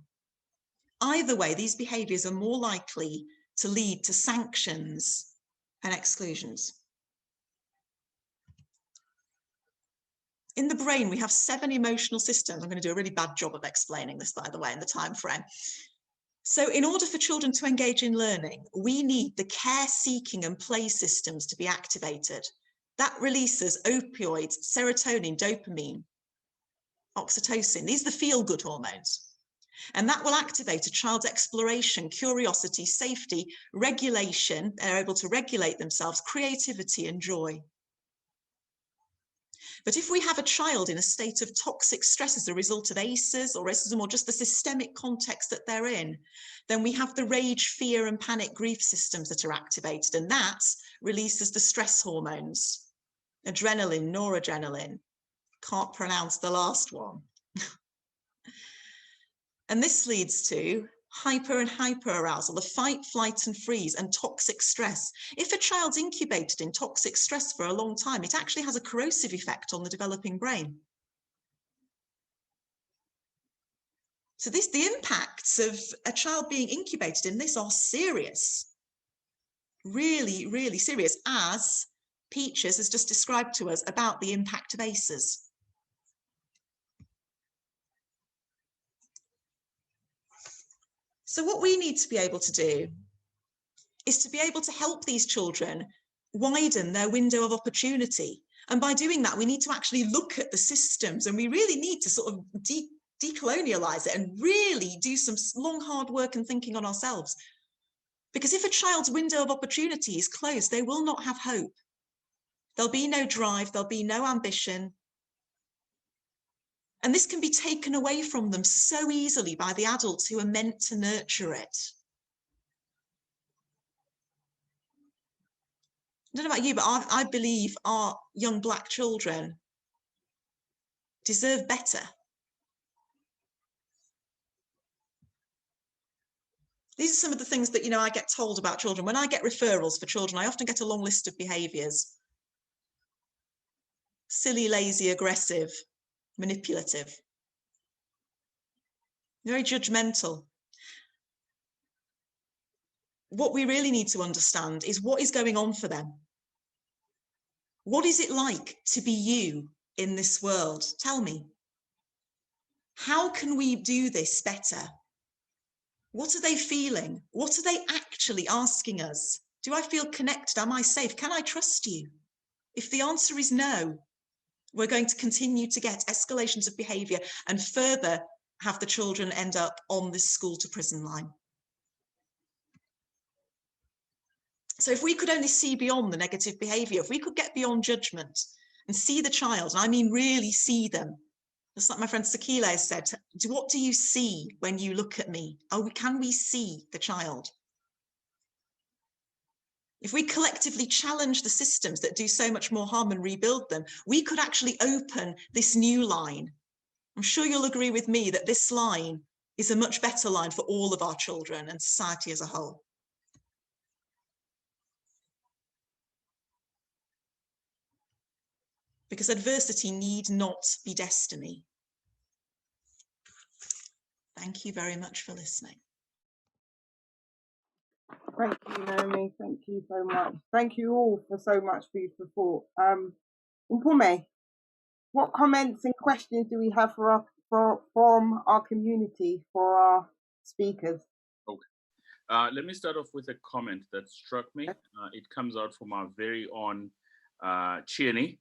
Speaker 7: Either way, these behaviors are more likely to lead to sanctions and exclusions. In the brain, we have 7 emotional systems. I'm going to do a really bad job of explaining this, by the way, in the time frame. So in order for children to engage in learning, we need the care-seeking and play systems to be activated. That releases opioids, serotonin, dopamine, oxytocin. These are the feel-good hormones. And that will activate a child's exploration, curiosity, safety, regulation. They're able to regulate themselves, creativity and joy. But if we have a child in a state of toxic stress as a result of ACEs or racism or just the systemic context that they're in, then we have the rage, fear and panic grief systems that are activated, and that releases the stress hormones, adrenaline, noradrenaline. Can't pronounce the last one. And this leads to hyper and hyperarousal, the fight, flight and freeze, and toxic stress. If a child's incubated in toxic stress for a long time, it actually has a corrosive effect on the developing brain. So the impacts of a child being incubated in this are serious, really, really serious, as Peaches has just described to us about the impact of ACEs. So what we need to be able to do is to be able to help these children widen their window of opportunity. And by doing that, we need to actually look at the systems, and we really need to sort of decolonialize it and really do some long, hard work and thinking on ourselves. Because if a child's window of opportunity is closed, they will not have hope. There'll be no drive, there'll be no ambition. And this can be taken away from them so easily by the adults who are meant to nurture it. I don't know about you, but I believe our young Black children deserve better. These are some of the things that, I get told about children. When I get referrals for children, I often get a long list of behaviours. Silly, lazy, aggressive, manipulative, very judgmental. What we really need to understand is what is going on for them. What is it like to be you in this world? Tell me. How can we do this better? What are they feeling? What are they actually asking us? Do I feel connected? Am I safe? Can I trust you? If the answer is no, we're going to continue to get escalations of behaviour and further have the children end up on this school to prison line. So if we could only see beyond the negative behaviour, if we could get beyond judgment and see the child, and I mean really see them, just like my friend Sakhile has said, what do you see when you look at me? Can we see the child? If we collectively challenge the systems that do so much more harm and rebuild them, we could actually open this new line. I'm sure you'll agree with me that this line is a much better line for all of our children and society as a whole. Because adversity need not be destiny. Thank you very much for listening.
Speaker 1: Thank you, Naomi. Thank you so much. Thank you all for so much food for thought. Mpume, what comments and questions do we have from our community for our speakers?
Speaker 2: Okay. Let me start off with a comment that struck me. It comes out from our very own Tiane,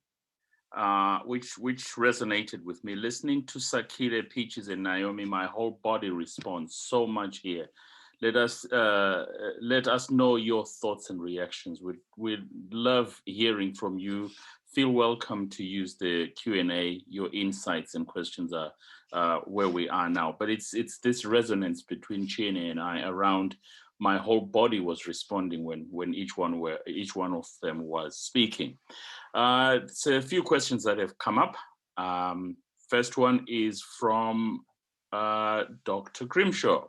Speaker 2: which resonated with me. Listening to Sakhile, Peaches, and Naomi, my whole body responds so much here. Let us know your thoughts and reactions. We'd love hearing from you. Feel welcome to use the Q&A. Your insights and questions are where we are now. But it's this resonance between Tiane and I around my whole body was responding when each one of them was speaking. So a few questions that have come up. First one is from Dr. Grimshaw.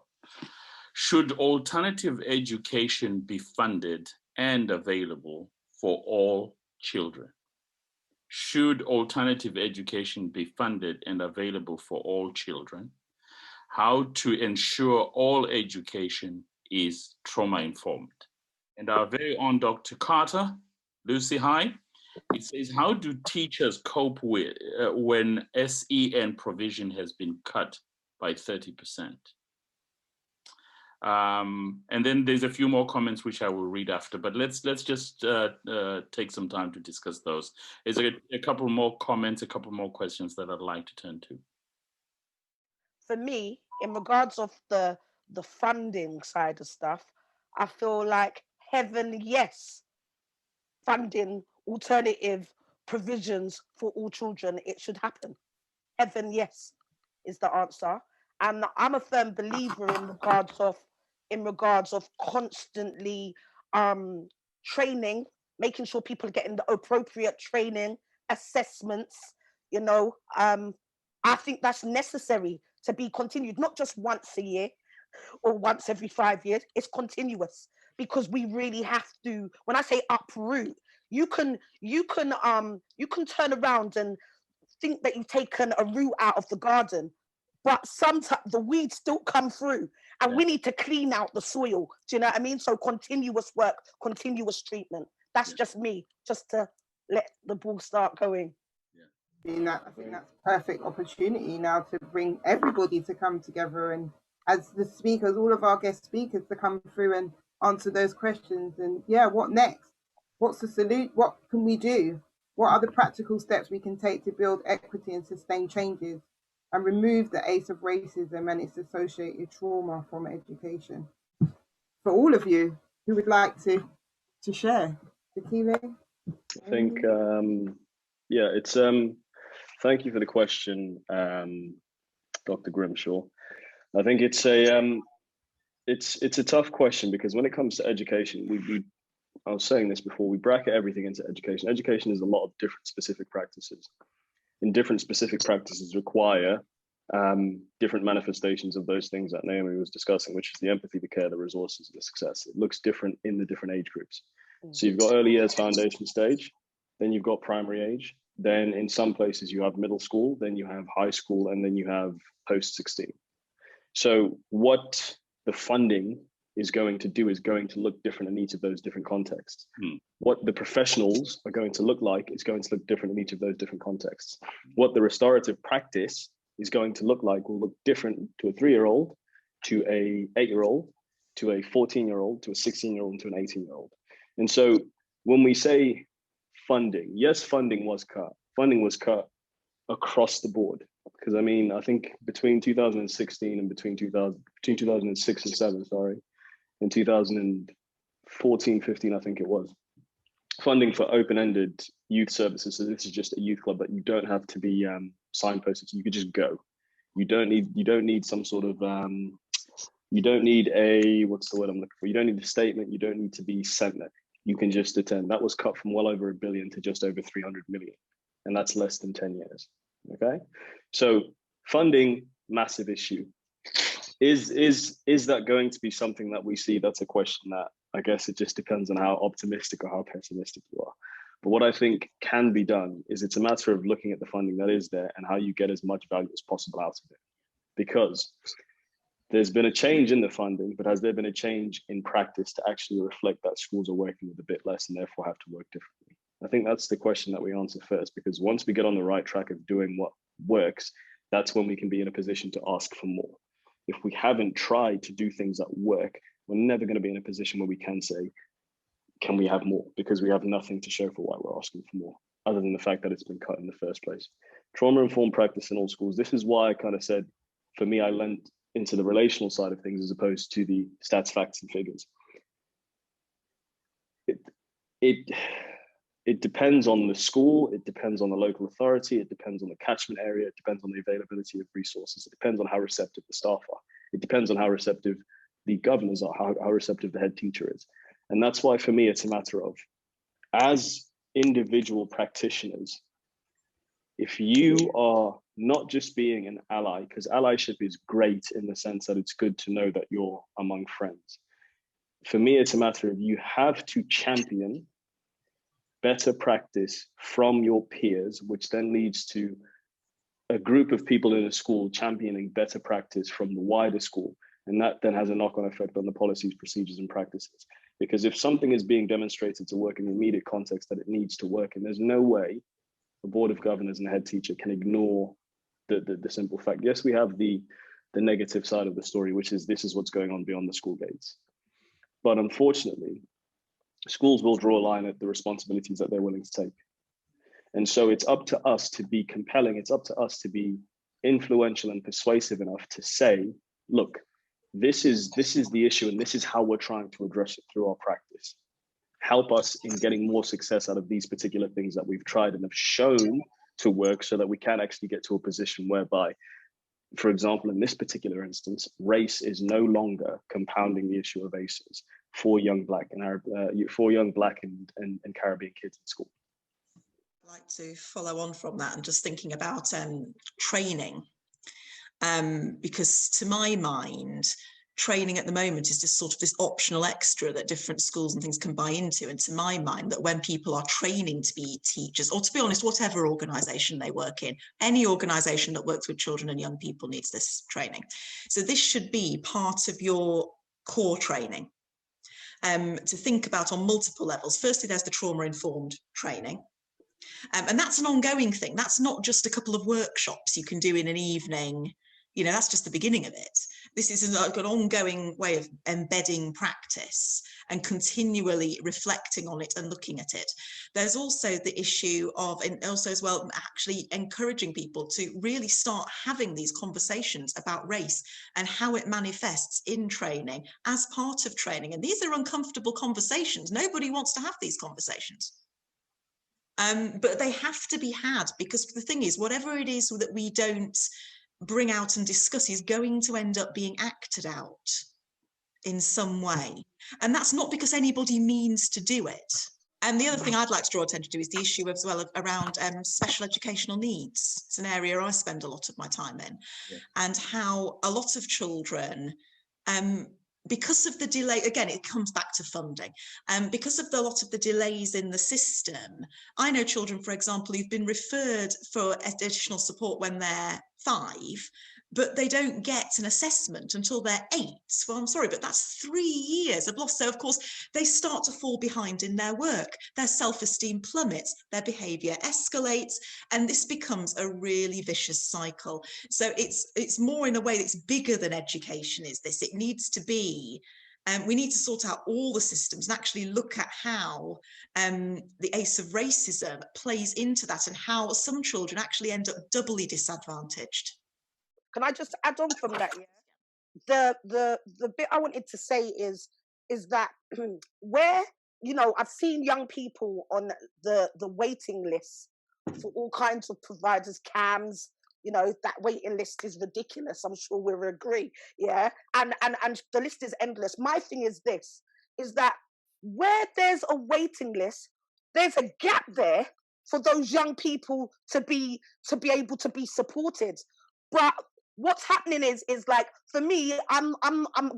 Speaker 2: Should alternative education be funded and available for all children? Should alternative education be funded and available for all children? How to ensure all education is trauma-informed? And our very own Dr. Carter, Lucy, hi. It says, how do teachers cope with when SEN provision has been cut by 30%? And then there's a few more comments which I will read after, but let's just take some time to discuss those. There's a couple more comments, a couple more questions that I'd like to turn to.
Speaker 5: For me, in regards of the funding side of stuff, I feel like heaven, yes, funding alternative provisions for all children, it should happen. Heaven, yes, is the answer. And I'm a firm believer in regards of constantly training, making sure people are getting the appropriate training, assessments, you know. I think that's necessary to be continued, not just once a year or once every 5 years. It's continuous, because we really have to, when I say uproot, you can turn around and think that you've taken a root out of the garden, but sometimes the weeds still come through, and we need to clean out the soil. Do you know what I mean? So continuous work, continuous treatment. That's just me, just to let the ball start going.
Speaker 1: I think that's a perfect opportunity now to bring everybody to come together, and as the speakers, all of our guest speakers, to come through and answer those questions. And yeah, what next? What's the solution? What can we do? What are the practical steps we can take to build equity and sustain changes and remove the ace of racism and its associated trauma from education? For all of you who would like to share. Sakhile?
Speaker 4: I think, yeah, it's, thank you for the question, Dr. Grimshaw. I think it's a tough question, because when it comes to education, I was saying this before, we bracket everything into education. Education is a lot of different specific practices, and different specific practices require different manifestations of those things that Naomi was discussing, which is the empathy, the care, the resources, and the success. It looks different in the different age groups. So you've got early years foundation stage, then you've got primary age, then in some places you have middle school, then you have high school, and then you have post 16. So what the funding is going to do is going to look different in each of those different contexts. What the professionals are going to look like is going to look different in each of those different contexts. What the restorative practice is going to look like will look different to a 3-year-old, to a 8-year-old, to a 14-year-old, to a 16-year-old, and to an 18-year-old. And so when we say funding, yes, funding was cut. Funding was cut across the board. Because I mean, I think between 2016 and between 2006 and 7, sorry, in 2014, 15, I think it was, funding for open-ended youth services. So this is just a youth club that you don't have to be signposted. You could just go. You don't need some sort of, you don't need a, what's the word I'm looking for? You don't need a statement. You don't need to be sent there. You can just attend. That was cut from well over $1 billion to just over 300 million. And that's less than 10 years, okay? So funding, massive issue. Is that going to be something that we see? That's a question that I guess it just depends on how optimistic or how pessimistic you are. But what I think can be done is it's a matter of looking at the funding that is there and how you get as much value as possible out of it. Because there's been a change in the funding, but has there been a change in practice to actually reflect that schools are working with a bit less and therefore have to work differently? I think that's the question that we answer first, because once we get on the right track of doing what works, that's when we can be in a position to ask for more. If we haven't tried to do things that work, we're never going to be in a position where we can say, can we have more? Because we have nothing to show for why we're asking for more, other than the fact that it's been cut in the first place. Trauma-informed practice in all schools. This is why I kind of said, for me, I lent into the relational side of things as opposed to the stats, facts, and figures. It depends on the school, it depends on the local authority, it depends on the catchment area, it depends on the availability of resources, it depends on how receptive the staff are, it depends on how receptive the governors are, how receptive the head teacher is. And that's why for me, it's a matter of, as individual practitioners, If you are not just being an ally, because allyship is great in the sense that it's good to know that you're among friends. For me, it's a matter of you have to champion better practice from your peers, which then leads to a group of people in a school championing better practice from the wider school. And that then has a knock-on effect on the policies, procedures, and practices. Because if something is being demonstrated to work in the immediate context that it needs to work, and there's no way the board of governors and the head teacher can ignore the simple fact. Yes, we have the negative side of the story, which is this is what's going on beyond the school gates. But unfortunately, schools will draw a line at the responsibilities that they're willing to take. And so it's up to us to be compelling. It's up to us to be influential and persuasive enough to say, look, this is the issue, and this is how we're trying to address it through our practice. Help us in getting more success out of these particular things that we've tried and have shown to work, so that we can actually get to a position whereby, for example, in this particular instance, race is no longer compounding the issue of ACEs for young Black and Arab, and Caribbean kids in school.
Speaker 7: I'd like to follow on from that and just thinking about training, because to my mind, training at the moment is just sort of this optional extra that different schools and things can buy into. And to my mind, that when people are training to be teachers, or to be honest, whatever organisation they work in, any organisation that works with children and young people needs this training. So this should be part of your core training, to think about on multiple levels. Firstly, there's the trauma-informed training. And that's an ongoing thing. That's not just a couple of workshops you can do in an evening. You know, that's just the beginning of it. This is an ongoing way of embedding practice and continually reflecting on it and looking at it. There's also the issue of, and also as well, actually encouraging people to really start having these conversations about race and how it manifests in training as part of training. And these are uncomfortable conversations. Nobody wants to have these conversations. But they have to be had, because the thing is, whatever it is that we don't bring out and discuss is going to end up being acted out in some way. And that's not because anybody means to do it. And the other thing I'd like to draw attention to is the issue as well around special educational needs. It's an area I spend a lot of my time in, and how a lot of children, because of the delay, again, it comes back to funding. Because of a lot of the delays in the system, I know children, for example, who've been referred for additional support when they're 5, but they don't get an assessment until they're 8. Well, I'm sorry, but that's 3 years of loss. So, of course, they start to fall behind in their work. Their self-esteem plummets, their behaviour escalates, and this becomes a really vicious cycle. So it's more in a way that's bigger than education is this. It needs to be, we need to sort out all the systems and actually look at how the ACE of racism plays into that, and how some children actually end up doubly disadvantaged.
Speaker 5: Can I just add on from that? Yeah, the bit I wanted to say is that where, you know, I've seen young people on the waiting list for all kinds of providers, CAMs. You know, that waiting list is ridiculous. I'm sure we'll agree. Yeah, and the list is endless. My thing is this: is that where there's a waiting list, there's a gap there for those young people to be able to be supported. But what's happening is like, for me, I'm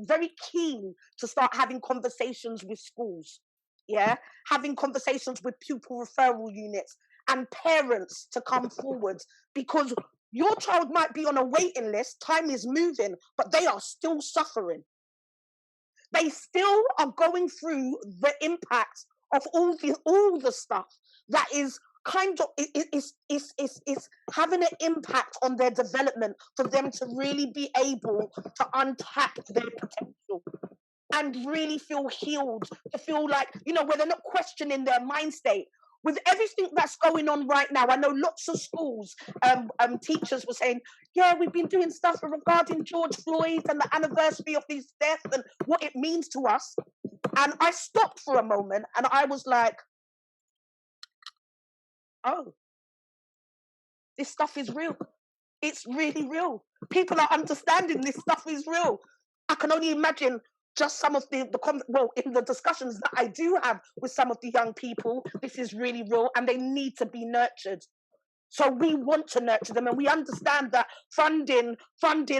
Speaker 5: very keen to start having conversations with schools, yeah, having conversations with pupil referral units and parents to come forward, because your child might be on a waiting list, time is moving, but they are still suffering. They still are going through the impact of all the stuff that is kind of is having an impact on their development, for them to really be able to untap their potential and really feel healed, to feel like, you know, where they're not questioning their mind state. With everything that's going on right now, I know lots of schools, teachers were saying, yeah, we've been doing stuff regarding George Floyd and the anniversary of his death and what it means to us. And I stopped for a moment and I was like, oh, this stuff is real. It's really real. People are understanding this stuff is real. I can only imagine just some of in the discussions that I do have with some of the young people, this is really real and they need to be nurtured. So we want to nurture them, and we understand that funding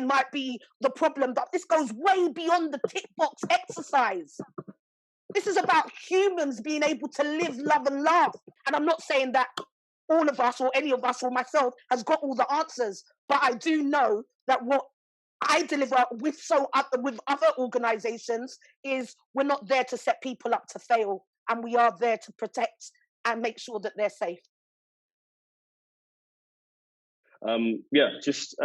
Speaker 5: might be the problem, but this goes way beyond the tick box exercise. This is about humans being able to live, love, and laugh. And I'm not saying that all of us or any of us or myself has got all the answers, but I do know that what I deliver with other organizations is we're not there to set people up to fail, and we are there to protect and make sure that they're safe.
Speaker 4: Just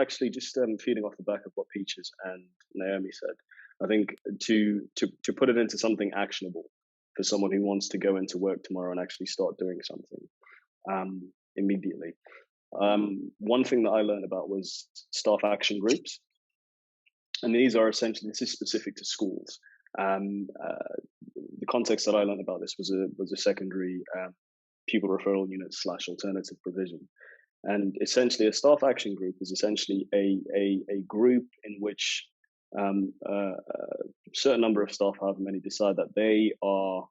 Speaker 4: feeding off the back of what Peaches and Naomi said, I think to put it into something actionable for someone who wants to go into work tomorrow and actually start doing something immediately. One thing that I learned about was staff action groups, and these are essentially, this is specific to schools. The context that I learned about this was a secondary pupil referral unit / alternative provision. And essentially, a staff action group is essentially a group in which a certain number of staff, however many, decide that they are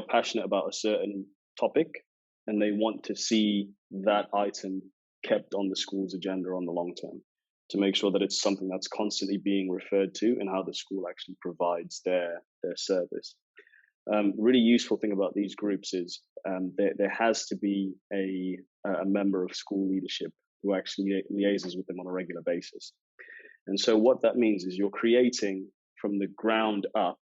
Speaker 4: passionate about a certain topic, and they want to see that item kept on the school's agenda on the long term, to make sure that it's something that's constantly being referred to and how the school actually provides their service. Really useful thing about these groups is there has to be a member of school leadership who actually liaises with them on a regular basis. And so what that means is you're creating from the ground up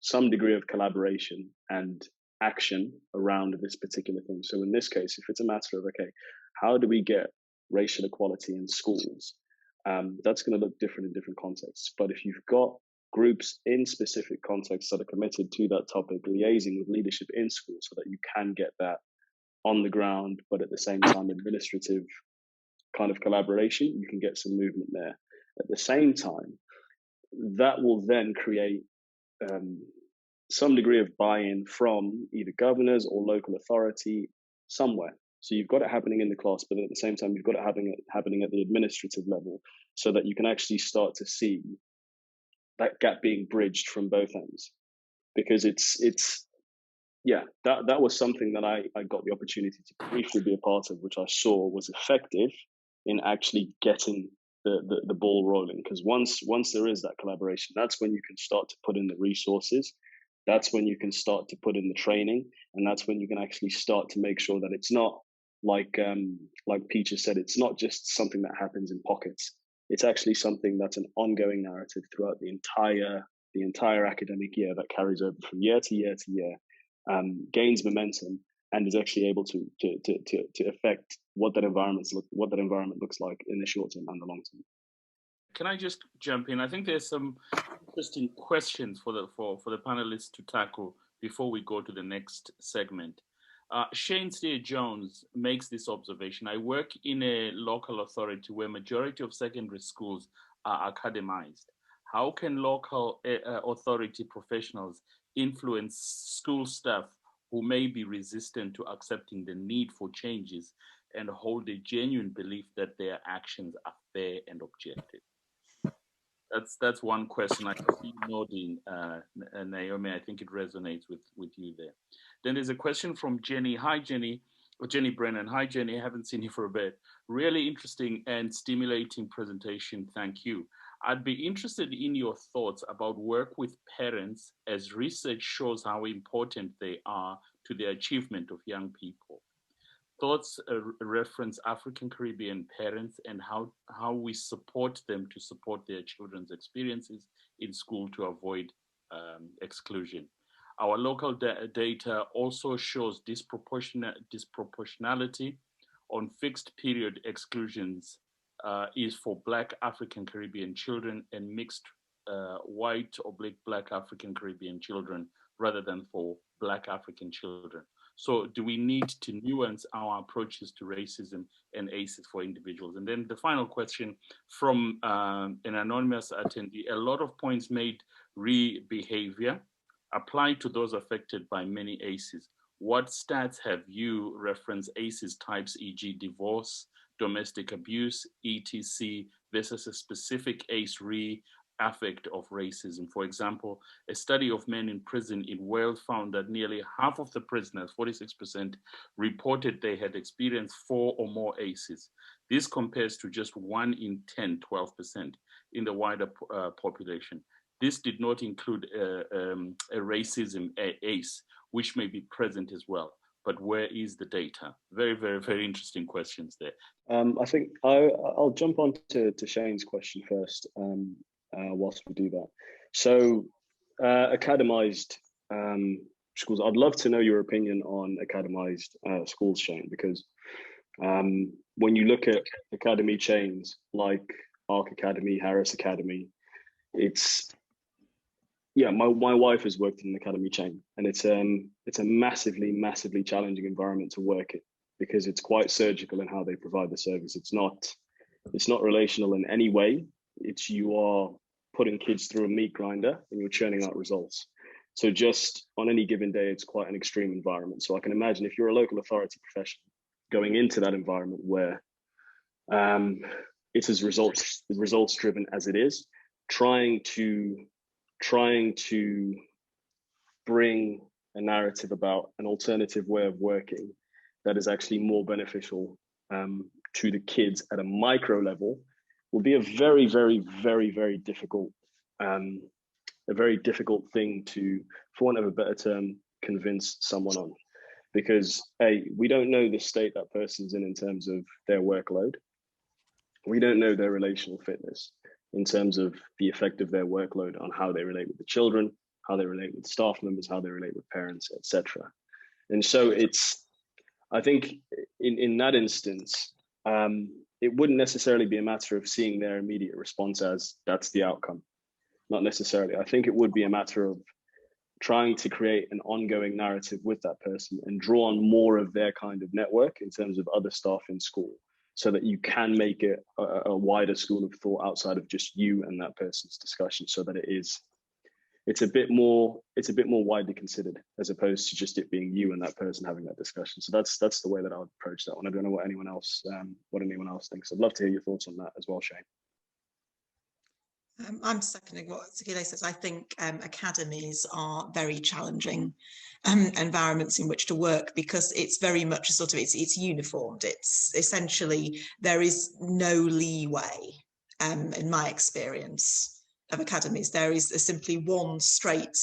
Speaker 4: some degree of collaboration and action around this particular thing. So in this case, if it's a matter of, okay, how do we get racial equality in schools? That's going to look different in different contexts. But if you've got groups in specific contexts that are committed to that topic, liaising with leadership in school so that you can get that on the ground, but at the same time, administrative kind of collaboration, you can get some movement there. At the same time, that will then create some degree of buy-in from either governors or local authority somewhere. So you've got it happening in the class, but at the same time, you've got it happening at the administrative level, so that you can actually start to see that gap being bridged from both ends. Because that was something that I got the opportunity to briefly be a part of, which I saw was effective in actually getting the ball rolling. Because once there is that collaboration, that's when you can start to put in the resources. That's when you can start to put in the training, and that's when you can actually start to make sure that it's not like Peaches said, it's not just something that happens in pockets. It's actually something that's an ongoing narrative throughout the entire academic year that carries over from year to year to year, gains momentum, and is actually able to affect what that environment looks like in the short term and the long term.
Speaker 2: Can I just jump in? I think there's some interesting questions for the panelists to tackle before we go to the next segment. Shane Steer Jones makes this observation. I work in a local authority where majority of secondary schools are academized. How can local authority professionals influence school staff who may be resistant to accepting the need for changes and hold a genuine belief that their actions are fair and objective? That's one question. I see you nodding, Naomi. I think it resonates with you there. Then there's a question from Jenny. Hi, Jenny. Or Jenny Brennan. Hi, Jenny. I haven't seen you for a bit. Really interesting and stimulating presentation. Thank you. I'd be interested in your thoughts about work with parents, as research shows how important they are to the achievement of young people. Thoughts reference African Caribbean parents and how we support them to support their children's experiences in school to avoid exclusion. Our local data also shows disproportionality on fixed period exclusions is for Black African Caribbean children and mixed white/Black African Caribbean children rather than for Black African children. So do we need to nuance our approaches to racism and ACEs for individuals? And then the final question from an anonymous attendee, a lot of points made behavior apply to those affected by many ACEs. What stats have you referenced ACEs types, e.g. divorce, domestic abuse, etc. versus a specific ACE affect of racism. For example, a study of men in prison in Wales found that nearly half of the prisoners, 46%, reported they had experienced 4 or more ACEs. This compares to just 1 in 10, 12% in the wider population. This did not include a racism ACE, which may be present as well. But where is the data? Very, very, very interesting questions there.
Speaker 4: I think I'll jump on to Shane's question first, whilst we do that. So academized schools, I'd love to know your opinion on academized schools, Shane, because when you look at academy chains like Arc Academy, Harris Academy, it's, yeah, my wife has worked in an academy chain, and it's a massively challenging environment to work in, because it's quite surgical in how they provide the service. It's not relational in any way. It's, you are putting kids through a meat grinder and you're churning out results. So just on any given day, it's quite an extreme environment. So I can imagine if you're a local authority professional going into that environment where it's as results driven as it is, trying to bring a narrative about an alternative way of working that is actually more beneficial to the kids at a micro level will be a very difficult, a very difficult thing to, for want of a better term, convince someone on. Because we don't know the state that person's in terms of their workload. We don't know their relational fitness in terms of the effect of their workload on how they relate with the children, how they relate with staff members, how they relate with parents, etc. And so I think in that instance, it wouldn't necessarily be a matter of seeing their immediate response as that's the outcome. Not necessarily. I think it would be a matter of trying to create an ongoing narrative with that person and draw on more of their kind of network in terms of other staff in school, so that you can make it a wider school of thought outside of just you and that person's discussion, so that it's a bit more widely considered, as opposed to just it being you and that person having that discussion. So that's the way that I would approach that one. I don't know what anyone else thinks. I'd love to hear your thoughts on that as well, Shane.
Speaker 7: I'm seconding what Sakhile says. I think academies are very challenging environments in which to work, because it's very much a sort of, it's uniformed. It's essentially, there is no leeway, in my experience of academies. There is simply one straight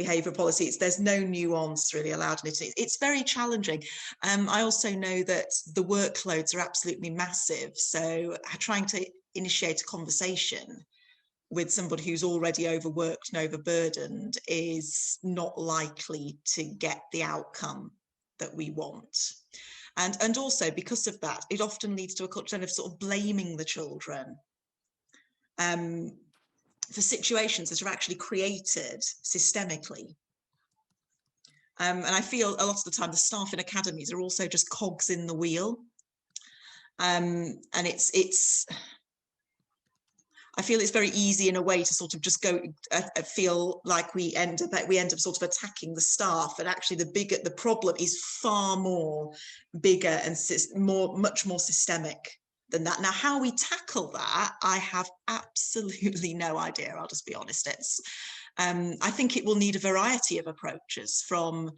Speaker 7: behavioural policy. There's no nuance really allowed in it. It's very challenging. I also know that the workloads are absolutely massive. So trying to initiate a conversation with somebody who's already overworked and overburdened is not likely to get the outcome that we want. And also because of that, it often leads to a culture of sort of blaming the children for situations that are actually created systemically. And I feel a lot of the time the staff in academies are also just cogs in the wheel. And I feel it's very easy in a way to sort of just go, feel like we end up sort of attacking the staff, and actually the problem is far more bigger and much more systemic than that. Now, how we tackle that, I have absolutely no idea. I'll just be honest. I think it will need a variety of approaches from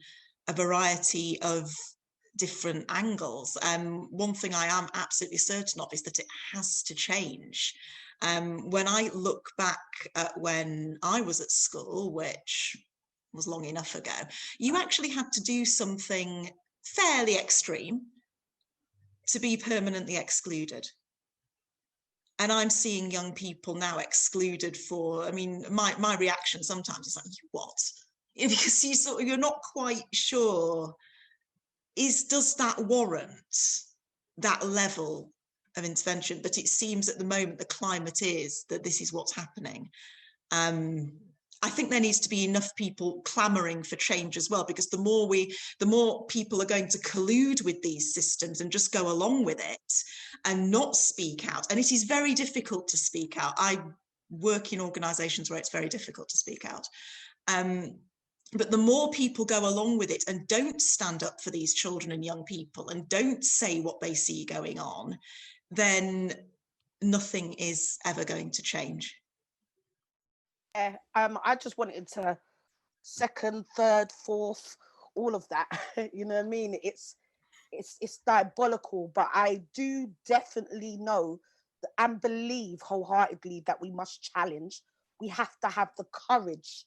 Speaker 7: a variety of different angles. One thing I am absolutely certain of is that it has to change. When I look back at when I was at school, which was long enough ago, you actually had to do something fairly extreme to be permanently excluded. And I'm seeing young people now excluded for, I mean, my reaction sometimes is like, what? Because you're not quite sure, does that warrant that level of intervention? But it seems at the moment the climate is that this is what's happening. I think there needs to be enough people clamoring for change as well, because the more people are going to collude with these systems and just go along with it and not speak out. And it is very difficult to speak out. I work in organisations where it's very difficult to speak out. But the more people go along with it and don't stand up for these children and young people and don't say what they see going on, then nothing is ever going to change.
Speaker 5: I just wanted to second, third, fourth, all of that. You know what I mean? It's diabolical, but I do definitely know and believe wholeheartedly that we must challenge. We have to have the courage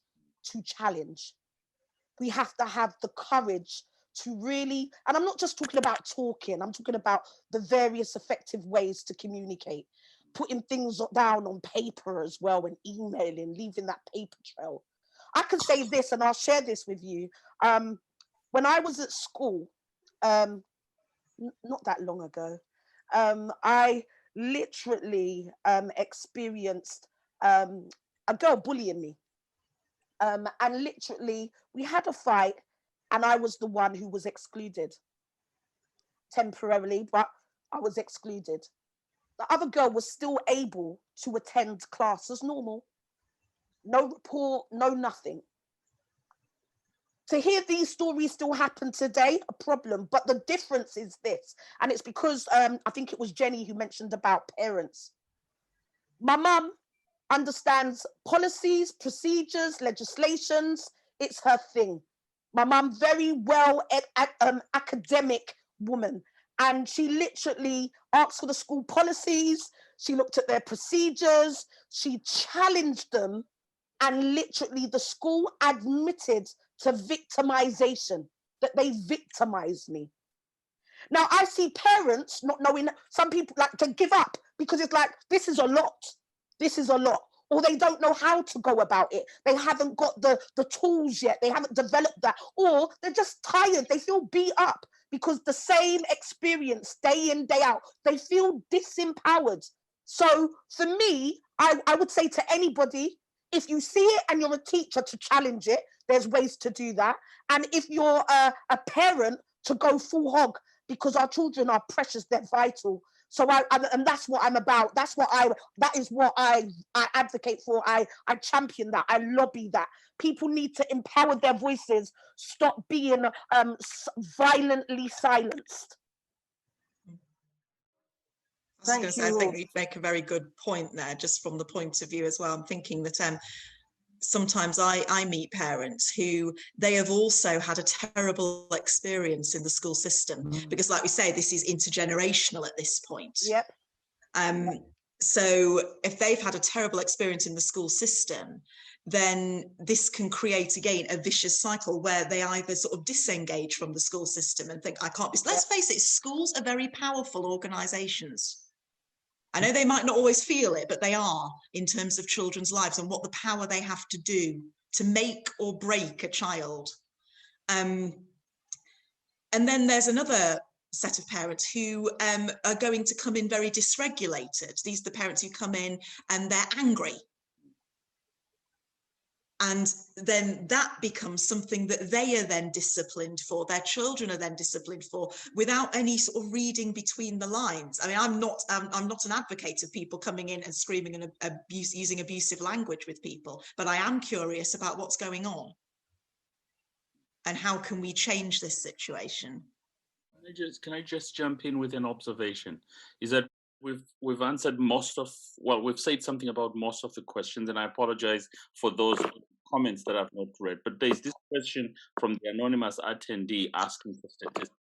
Speaker 5: to challenge. We have to have the courage to really, and I'm not just talking about talking, I'm talking about the various effective ways to communicate, putting things down on paper as well, and emailing, leaving that paper trail. I can say this, and I'll share this with you. When I was at school, not that long ago, I literally experienced a girl bullying me. And literally, we had a fight, and I was the one who was excluded temporarily, but I was excluded. The other girl was still able to attend class as normal. No report, no nothing. To hear these stories still happen today, a problem. But the difference is this, and it's because I think it was Jenny who mentioned about parents. My mum understands policies, procedures, legislations. It's her thing. My mum, very well academic woman, and she literally asked for the school policies. She looked at their procedures. She challenged them, and literally the school admitted to victimization, that they victimized me. Now I see parents not knowing, some people like to give up because it's like, this is a lot. This is a lot. Or they don't know how to go about it. They haven't got the tools yet. They haven't developed that. Or they're just tired. They feel beat up because the same experience day in, day out, they feel disempowered. So for me, I would say to anybody, if you see it and you're a teacher, to challenge it, there's ways to do that. And if you're a parent, to go full hog, because our children are precious, they're vital. So and that's what I'm about. That is what I advocate for. I champion that. I lobby that. People need to empower their voices, stop being violently silenced.
Speaker 7: I was going to say, I think you make a very good point there, just from the point of view as well. I'm thinking that sometimes I meet parents who they have also had a terrible experience in the school system, because like we say, this is intergenerational at this point.
Speaker 5: Yep.
Speaker 7: So if they've had a terrible experience in the school system, then this can create again a vicious cycle where they either sort of disengage from the school system and think, I can't be. Let's face it, schools are very powerful organizations. I know they might not always feel it, but they are, in terms of children's lives and what the power they have to do to make or break a child. And then there's another set of parents who are going to come in very dysregulated. These are the parents who come in and they're angry. And then that becomes something that they are then disciplined for, their children are then disciplined for, without any sort of reading between the lines. I mean, I'm not an advocate of people coming in and screaming and using abusive language with people, but I am curious about what's going on and how can we change this situation.
Speaker 2: Can I just jump in with an observation? Is that we've answered we've said something about most of the questions, and I apologize for those comments that I've not read, but there's this question from the anonymous attendee asking for statistics.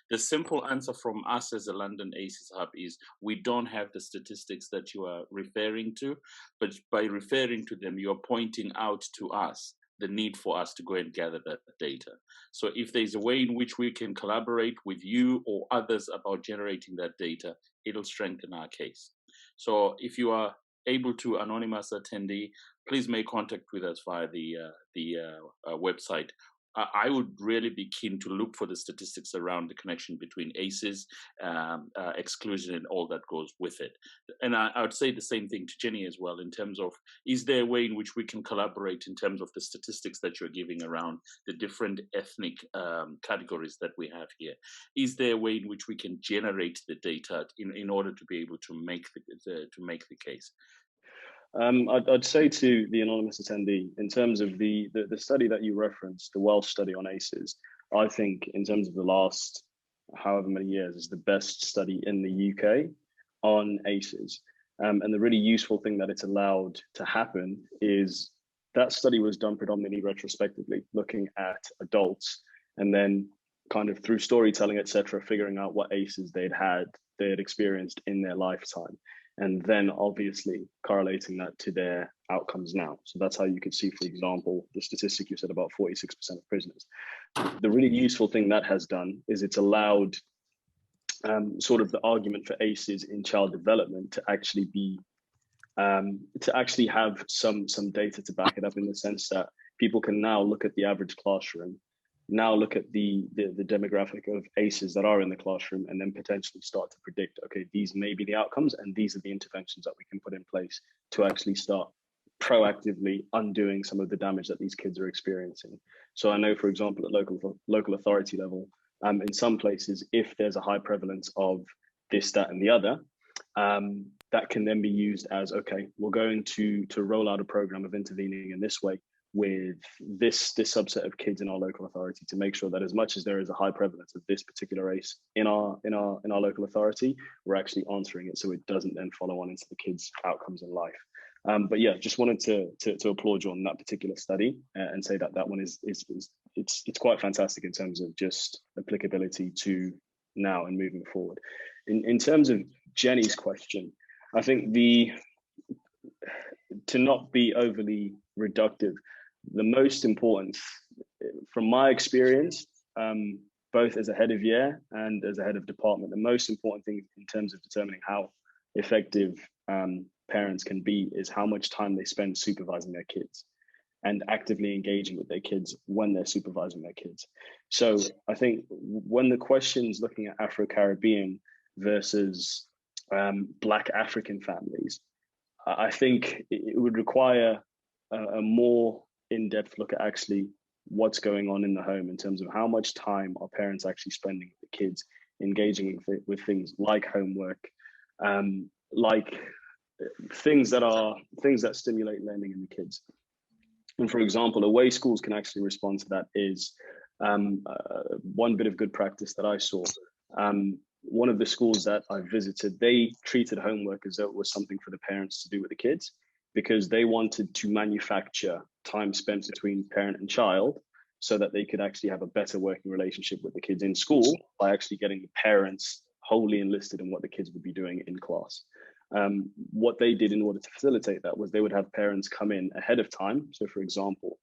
Speaker 2: The simple answer from us as a London ACEs Hub is we don't have the statistics that you are referring to, but by referring to them, you're pointing out to us the need for us to go and gather that data. So if there's a way in which we can collaborate with you or others about generating that data, it'll strengthen our case. So if you are able to, anonymous attendee, please make contact with us via the website. I would really be keen to look for the statistics around the connection between ACEs, exclusion, and all that goes with it. And I would say the same thing to Jenny as well, in terms of, is there a way in which we can collaborate in terms of the statistics that you're giving around the different ethnic categories that we have here? Is there a way in which we can generate the data in order to be able to make the case?
Speaker 4: I'd say to the anonymous attendee, in terms of the study that you referenced, the Welsh study on ACEs, I think in terms of the last however many years is the best study in the UK on ACEs. And the really useful thing that it's allowed to happen is that study was done predominantly retrospectively, looking at adults, and then kind of through storytelling, etc., figuring out what ACEs they had experienced in their lifetime, and then obviously correlating that to their outcomes now. So that's how you could see, for example, the statistic you said about 46% of prisoners. The really useful thing that has done is it's allowed sort of the argument for ACEs in child development to actually be to actually have some data to back it up, in the sense that people can now look at the average classroom, now look at the demographic of ACEs that are in the classroom, and then potentially start to predict, okay, these may be the outcomes and these are the interventions that we can put in place to actually start proactively undoing some of the damage that these kids are experiencing. So I know, for example, at local authority level, in some places, if there's a high prevalence of this, that, and the other, that can then be used as, okay, we're going to roll out a program of intervening in this way with this subset of kids in our local authority, to make sure that as much as there is a high prevalence of this particular race in our local authority, we're actually answering it so it doesn't then follow on into the kids' outcomes in life. But yeah, just wanted to applaud you on that particular study, and say that one is it's quite fantastic in terms of just applicability to now and moving forward. In terms of Jenny's question, I think to not be overly reductive, the most important, from my experience, both as a head of year and as a head of department, the most important thing in terms of determining how effective parents can be is how much time they spend supervising their kids and actively engaging with their kids when they're supervising their kids. So I think when the question's looking at Afro-Caribbean versus Black African families, I think it would require a more in-depth look at actually what's going on in the home in terms of how much time are parents actually spending with the kids, engaging with things like homework, like things that stimulate learning in the kids. And for example, a way schools can actually respond to that is one bit of good practice that I saw. One of the schools that I visited, they treated homework as though it was something for the parents to do with the kids, because they wanted to manufacture time spent between parent and child so that they could actually have a better working relationship with the kids in school by actually getting the parents wholly enlisted in what the kids would be doing in class. What they did in order to facilitate that was they would have parents come in ahead of time. So for example,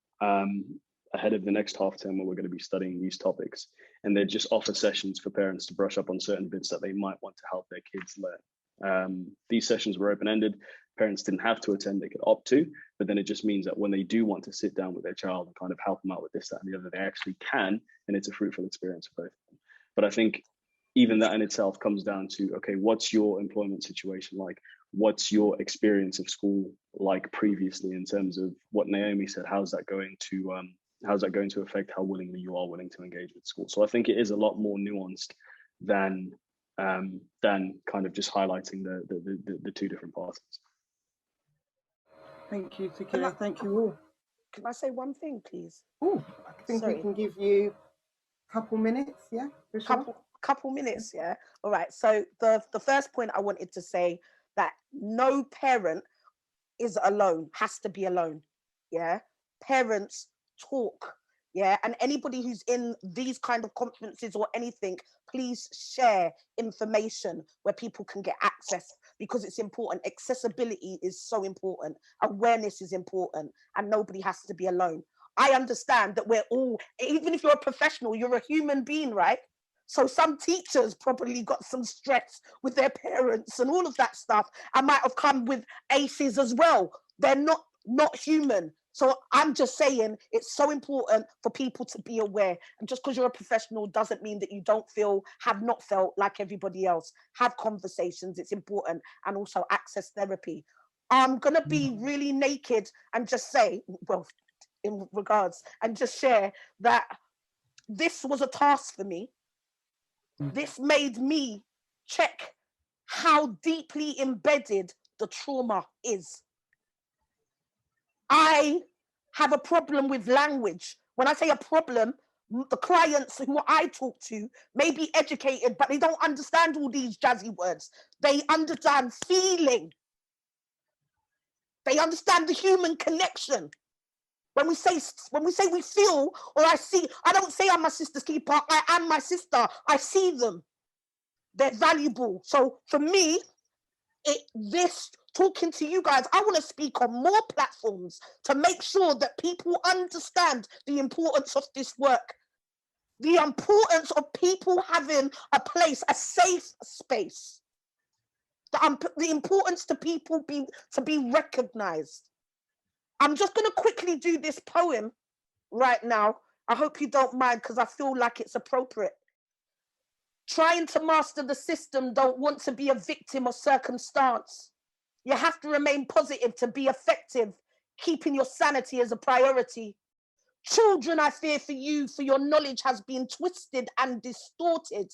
Speaker 4: ahead of the next half term where we're going to be studying these topics, and they'd just offer sessions for parents to brush up on certain bits that they might want to help their kids learn. These sessions were open-ended. Parents didn't have to attend, they could opt to, but then it just means that when they do want to sit down with their child and kind of help them out with this, that, and the other, they actually can, and it's a fruitful experience for both of them. But I think even that in itself comes down to, okay, what's your employment situation like? What's your experience of school like previously, in terms of what Naomi said? How's that going to affect how willingly you are willing to engage with school? So I think it is a lot more nuanced than kind of just highlighting the two different parties.
Speaker 1: Thank you, Sakhile. Thank you all.
Speaker 5: Can I say one thing, please?
Speaker 1: Oh, I think we can give you a couple minutes, yeah, for sure.
Speaker 5: Couple minutes, yeah. All right. So the first point I wanted to say, that no parent is alone, has to be alone. Yeah. Parents talk. Yeah. And anybody who's in these kind of conferences or anything, please share information where people can get access, because it's important. Accessibility is so important. Awareness is important, and nobody has to be alone. I understand that we're all, even if you're a professional, you're a human being, right? So some teachers probably got some stress with their parents and all of that stuff. I might have come with ACEs as well. They're not human. So I'm just saying it's so important for people to be aware. And just because you're a professional doesn't mean that you have not felt like everybody else. Have conversations, it's important. And also access therapy. I'm going to be really naked and just say, well, in regards, and just share that this was a task for me. This made me check how deeply embedded the trauma is. I have a problem with language. When I say a problem, the clients who I talk to may be educated, but they don't understand all these jazzy words. They understand feeling. They understand the human connection. When we say we feel, or I see, I don't say I'm my sister's keeper. I am my sister. I see them. They're valuable. So for me, this talking to you guys, I want to speak on more platforms to make sure that people understand the importance of this work, the importance of people having a place, a safe space, the importance to people to be recognized. I'm just going to quickly do this poem right now. I hope you don't mind, because I feel like it's appropriate. Trying to master the system, don't want to be a victim of circumstance. You have to remain positive to be effective, keeping your sanity as a priority. Children, I fear for you, for your knowledge has been twisted and distorted.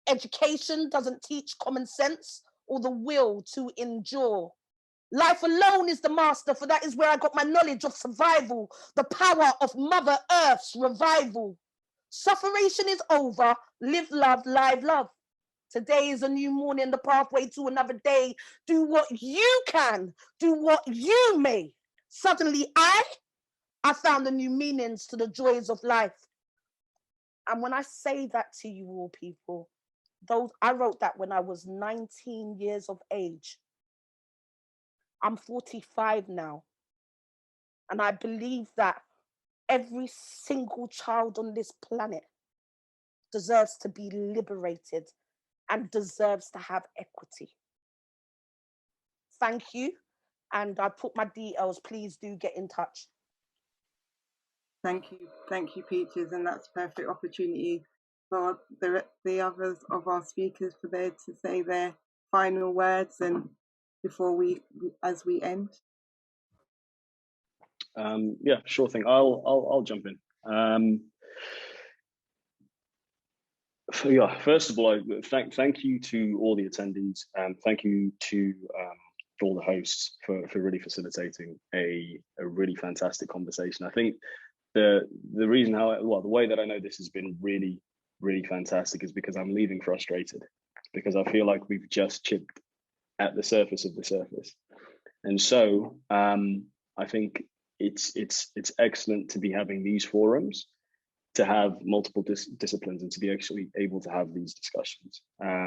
Speaker 5: Education doesn't teach common sense or the will to endure. Life alone is the master, for that is where I got my knowledge of survival, the power of Mother Earth's revival. Sufferation is over, live love, live love. Today is a new morning, the pathway to another day. Do what you can, do what you may. Suddenly I found the new meanings to the joys of life. And when I say that to you all people, I wrote that when I was 19 years of age. I'm 45 now. And I believe that every single child on this planet deserves to be liberated and deserves to have equity. Thank you. And I put my details. Please do get in touch.
Speaker 1: Thank you, Peaches, and that's a perfect opportunity for the others of our speakers for there to say their final words and before as we end.
Speaker 4: Yeah, sure thing. I'll jump in. Yeah, first of all, thank you to all the attendees, and thank you to all the hosts for really facilitating a really fantastic conversation. I think the reason the way that I know this has been really, really fantastic is because I'm leaving frustrated, because I feel like we've just chipped at the surface of the surface. And so I think it's excellent to be having these forums, to have multiple disciplines, and to be actually able to have these discussions. I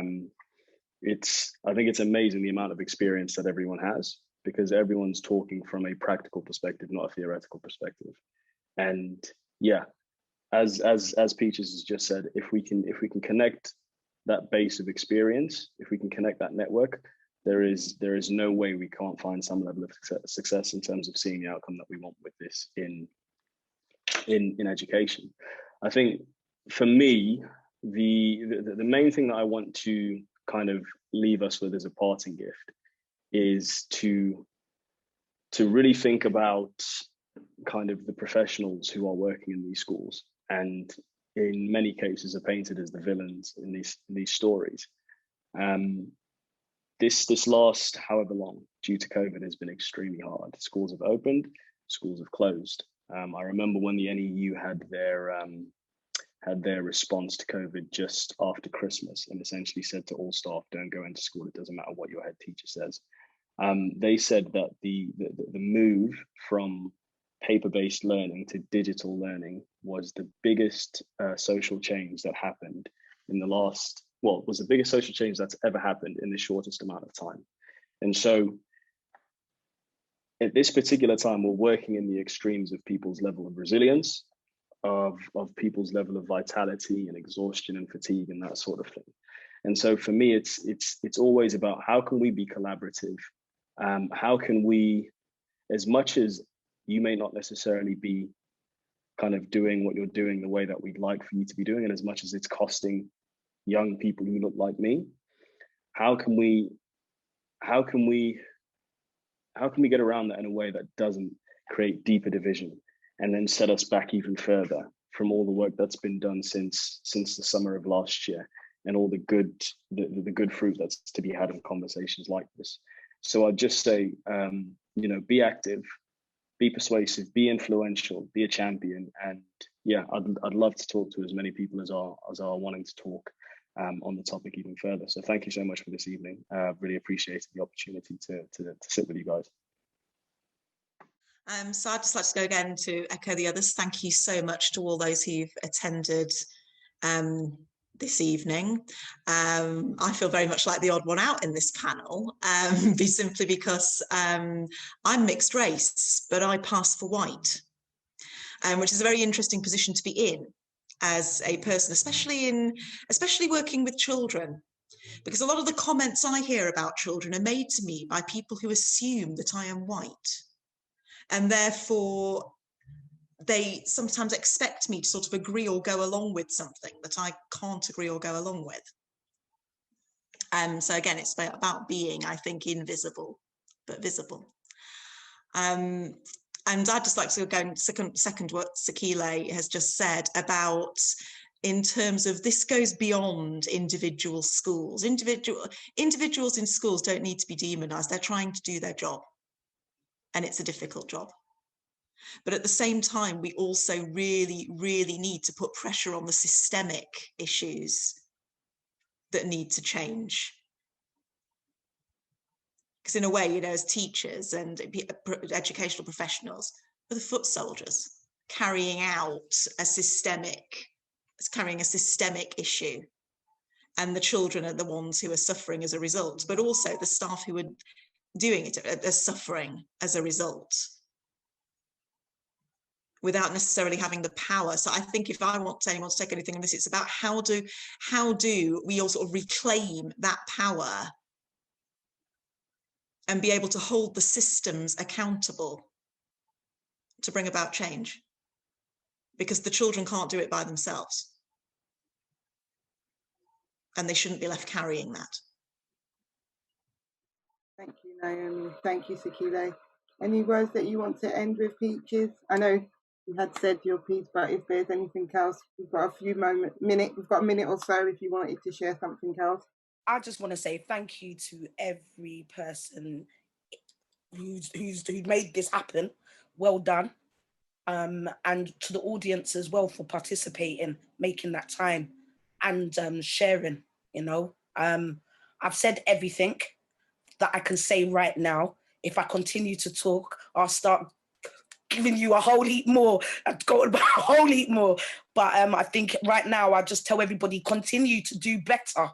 Speaker 4: think it's amazing the amount of experience that everyone has, because everyone's talking from a practical perspective, not a theoretical perspective. And yeah, as Peaches has just said, if we can connect that base of experience, if we can connect that network, there is no way we can't find some level of success in terms of seeing the outcome that we want with this in education. I think for me, the main thing that I want to kind of leave us with as a parting gift is to really think about kind of the professionals who are working in these schools, and in many cases are painted as the villains in these stories. This last however long, due to COVID, has been extremely hard. Schools have opened, schools have closed. I remember when the NEU had their response to COVID just after Christmas, and essentially said to all staff, don't go into school, it doesn't matter what your head teacher says. They said that the move from paper-based learning to digital learning was the biggest social change that happened in the last, well, was the biggest social change that's ever happened in the shortest amount of time. And so at this particular time, we're working in the extremes of people's level of resilience, of people's level of vitality and exhaustion and fatigue and that sort of thing. And so for me, it's always about how can we be collaborative? How can we, as much as you may not necessarily be kind of doing what you're doing the way that we'd like for you to be doing, and as much as it's costing young people who look like me, how can we get around that in a way that doesn't create deeper division and then set us back even further from all the work that's been done since the summer of last year, and all the good fruit that's to be had in conversations like this. So I'd just say, be active, be persuasive, be influential, be a champion, and yeah, I'd love to talk to as many people as are wanting to talk on the topic even further. So thank you so much for this evening. Really appreciated the opportunity to sit with you guys.
Speaker 7: So I'd just like to go again to echo the others. Thank you so much to all those who've attended this evening. I feel very much like the odd one out in this panel, simply because I'm mixed race, but I pass for white, which is a very interesting position to be in as a person, especially working with children, because a lot of the comments I hear about children are made to me by people who assume that I am white, and therefore they sometimes expect me to sort of agree or go along with something that I can't agree or go along with. So again, it's about being, I think, invisible, but visible. And I'd just like to go second what Sakhile has just said about, in terms of, this goes beyond individual schools. Individuals in schools don't need to be demonized. They're trying to do their job, and it's a difficult job. But at the same time, we also really, really need to put pressure on the systemic issues that need to change. Because in a way, you know, as teachers and educational professionals, we're the foot soldiers carrying out carrying a systemic issue. And the children are the ones who are suffering as a result, but also the staff who are doing it are suffering as a result, without necessarily having the power. So I think if I want anyone to take anything on this, it's about how do we all sort of reclaim that power and be able to hold the systems accountable to bring about change, because the children can't do it by themselves, and they shouldn't be left carrying that.
Speaker 1: Thank you, Naomi. Thank you, Sakhile. Any words that you want to end with, Peaches? I know you had said your piece, but if there's anything else, we've got we've got a minute or so if you wanted to share something else.
Speaker 5: I just want to say thank you to every person who made this happen. Well done. And to the audience as well for participating, making that time, and sharing, you know. I've said everything that I can say right now. If I continue to talk, I'll start giving you a whole heap more, going about a whole heap more. But I think right now, I just tell everybody, continue to do better.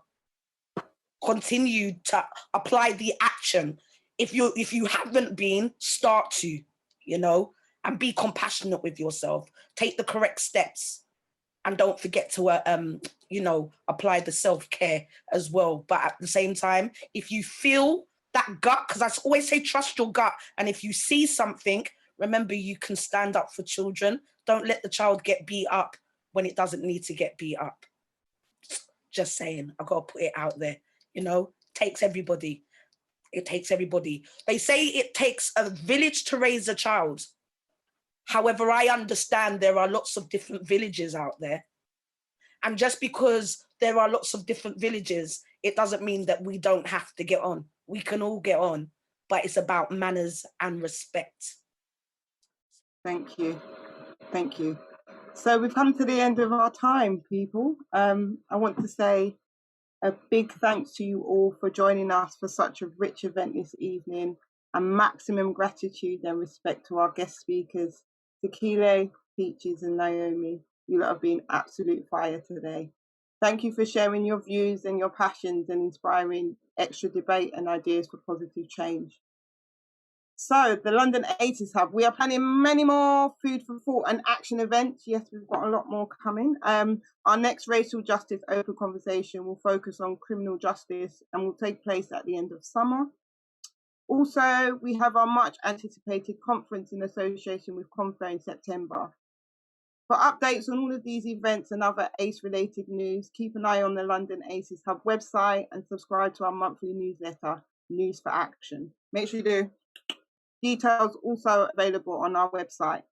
Speaker 5: Continue to apply the action. If you haven't been, start to, you know, and be compassionate with yourself. Take the correct steps, and don't forget to, you know, apply the self-care as well. But at the same time, if you feel that gut, because I always say trust your gut, and if you see something, remember you can stand up for children. Don't let the child get beat up when it doesn't need to get beat up. Just saying, I've got to put it out there. You know, takes everybody. It takes everybody. They say it takes a village to raise a child. However, I understand there are lots of different villages out there. And just because there are lots of different villages, it doesn't mean that we don't have to get on. We can all get on, but it's about manners and respect.
Speaker 1: Thank you. Thank you. So we've come to the end of our time, people. I want to say a big thanks to you all for joining us for such a rich event this evening, and maximum gratitude and respect to our guest speakers, Sakhile, Peaches and Naomi. You lot have been absolute fire today. Thank you for sharing your views and your passions and inspiring extra debate and ideas for positive change. So the London ACEs Hub, we are planning many more food for thought and action events. Yes, we've got a lot more coming. Our next racial justice open conversation will focus on criminal justice and will take place at the end of summer. Also, we have our much anticipated conference in association with Conteh in September. For updates on all of these events and other ACE related news, keep an eye on the London ACEs Hub website and subscribe to our monthly newsletter, News for Action. Make sure you do. Details also available on our website.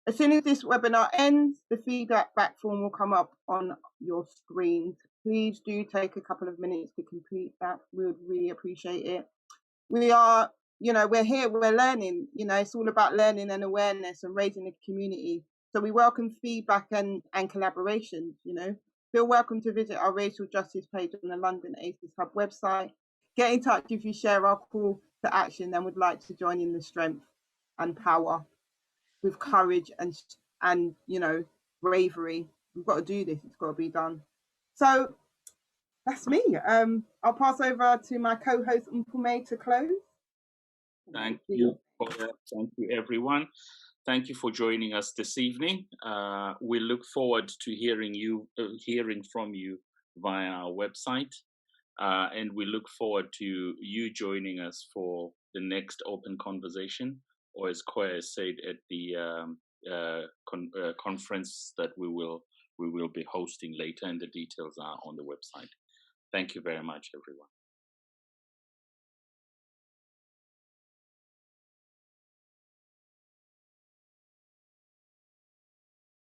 Speaker 1: As soon as this webinar ends, the feedback form will come up on your screens. Please do take a couple of minutes to complete that. We would really appreciate it. We are, you know, we're here, we're learning, you know, it's all about learning and awareness and raising the community. So we welcome feedback and collaboration, you know. Feel welcome to visit our racial justice page on the London ACEs Hub website. Get in touch if you share our call to action and would like to join in the strength. and power, with courage and bravery. We've got to do this. It's got to be done. So that's me. I'll pass over to my co-host Mpume to close.
Speaker 2: Thank you, Koya. Thank you, everyone. Thank you for joining us this evening. We look forward to hearing from you via our website, and we look forward to you joining us for the next open conversation, or as Koya said, at the conference that we will be hosting later, and the details are on the website. Thank you very much, everyone.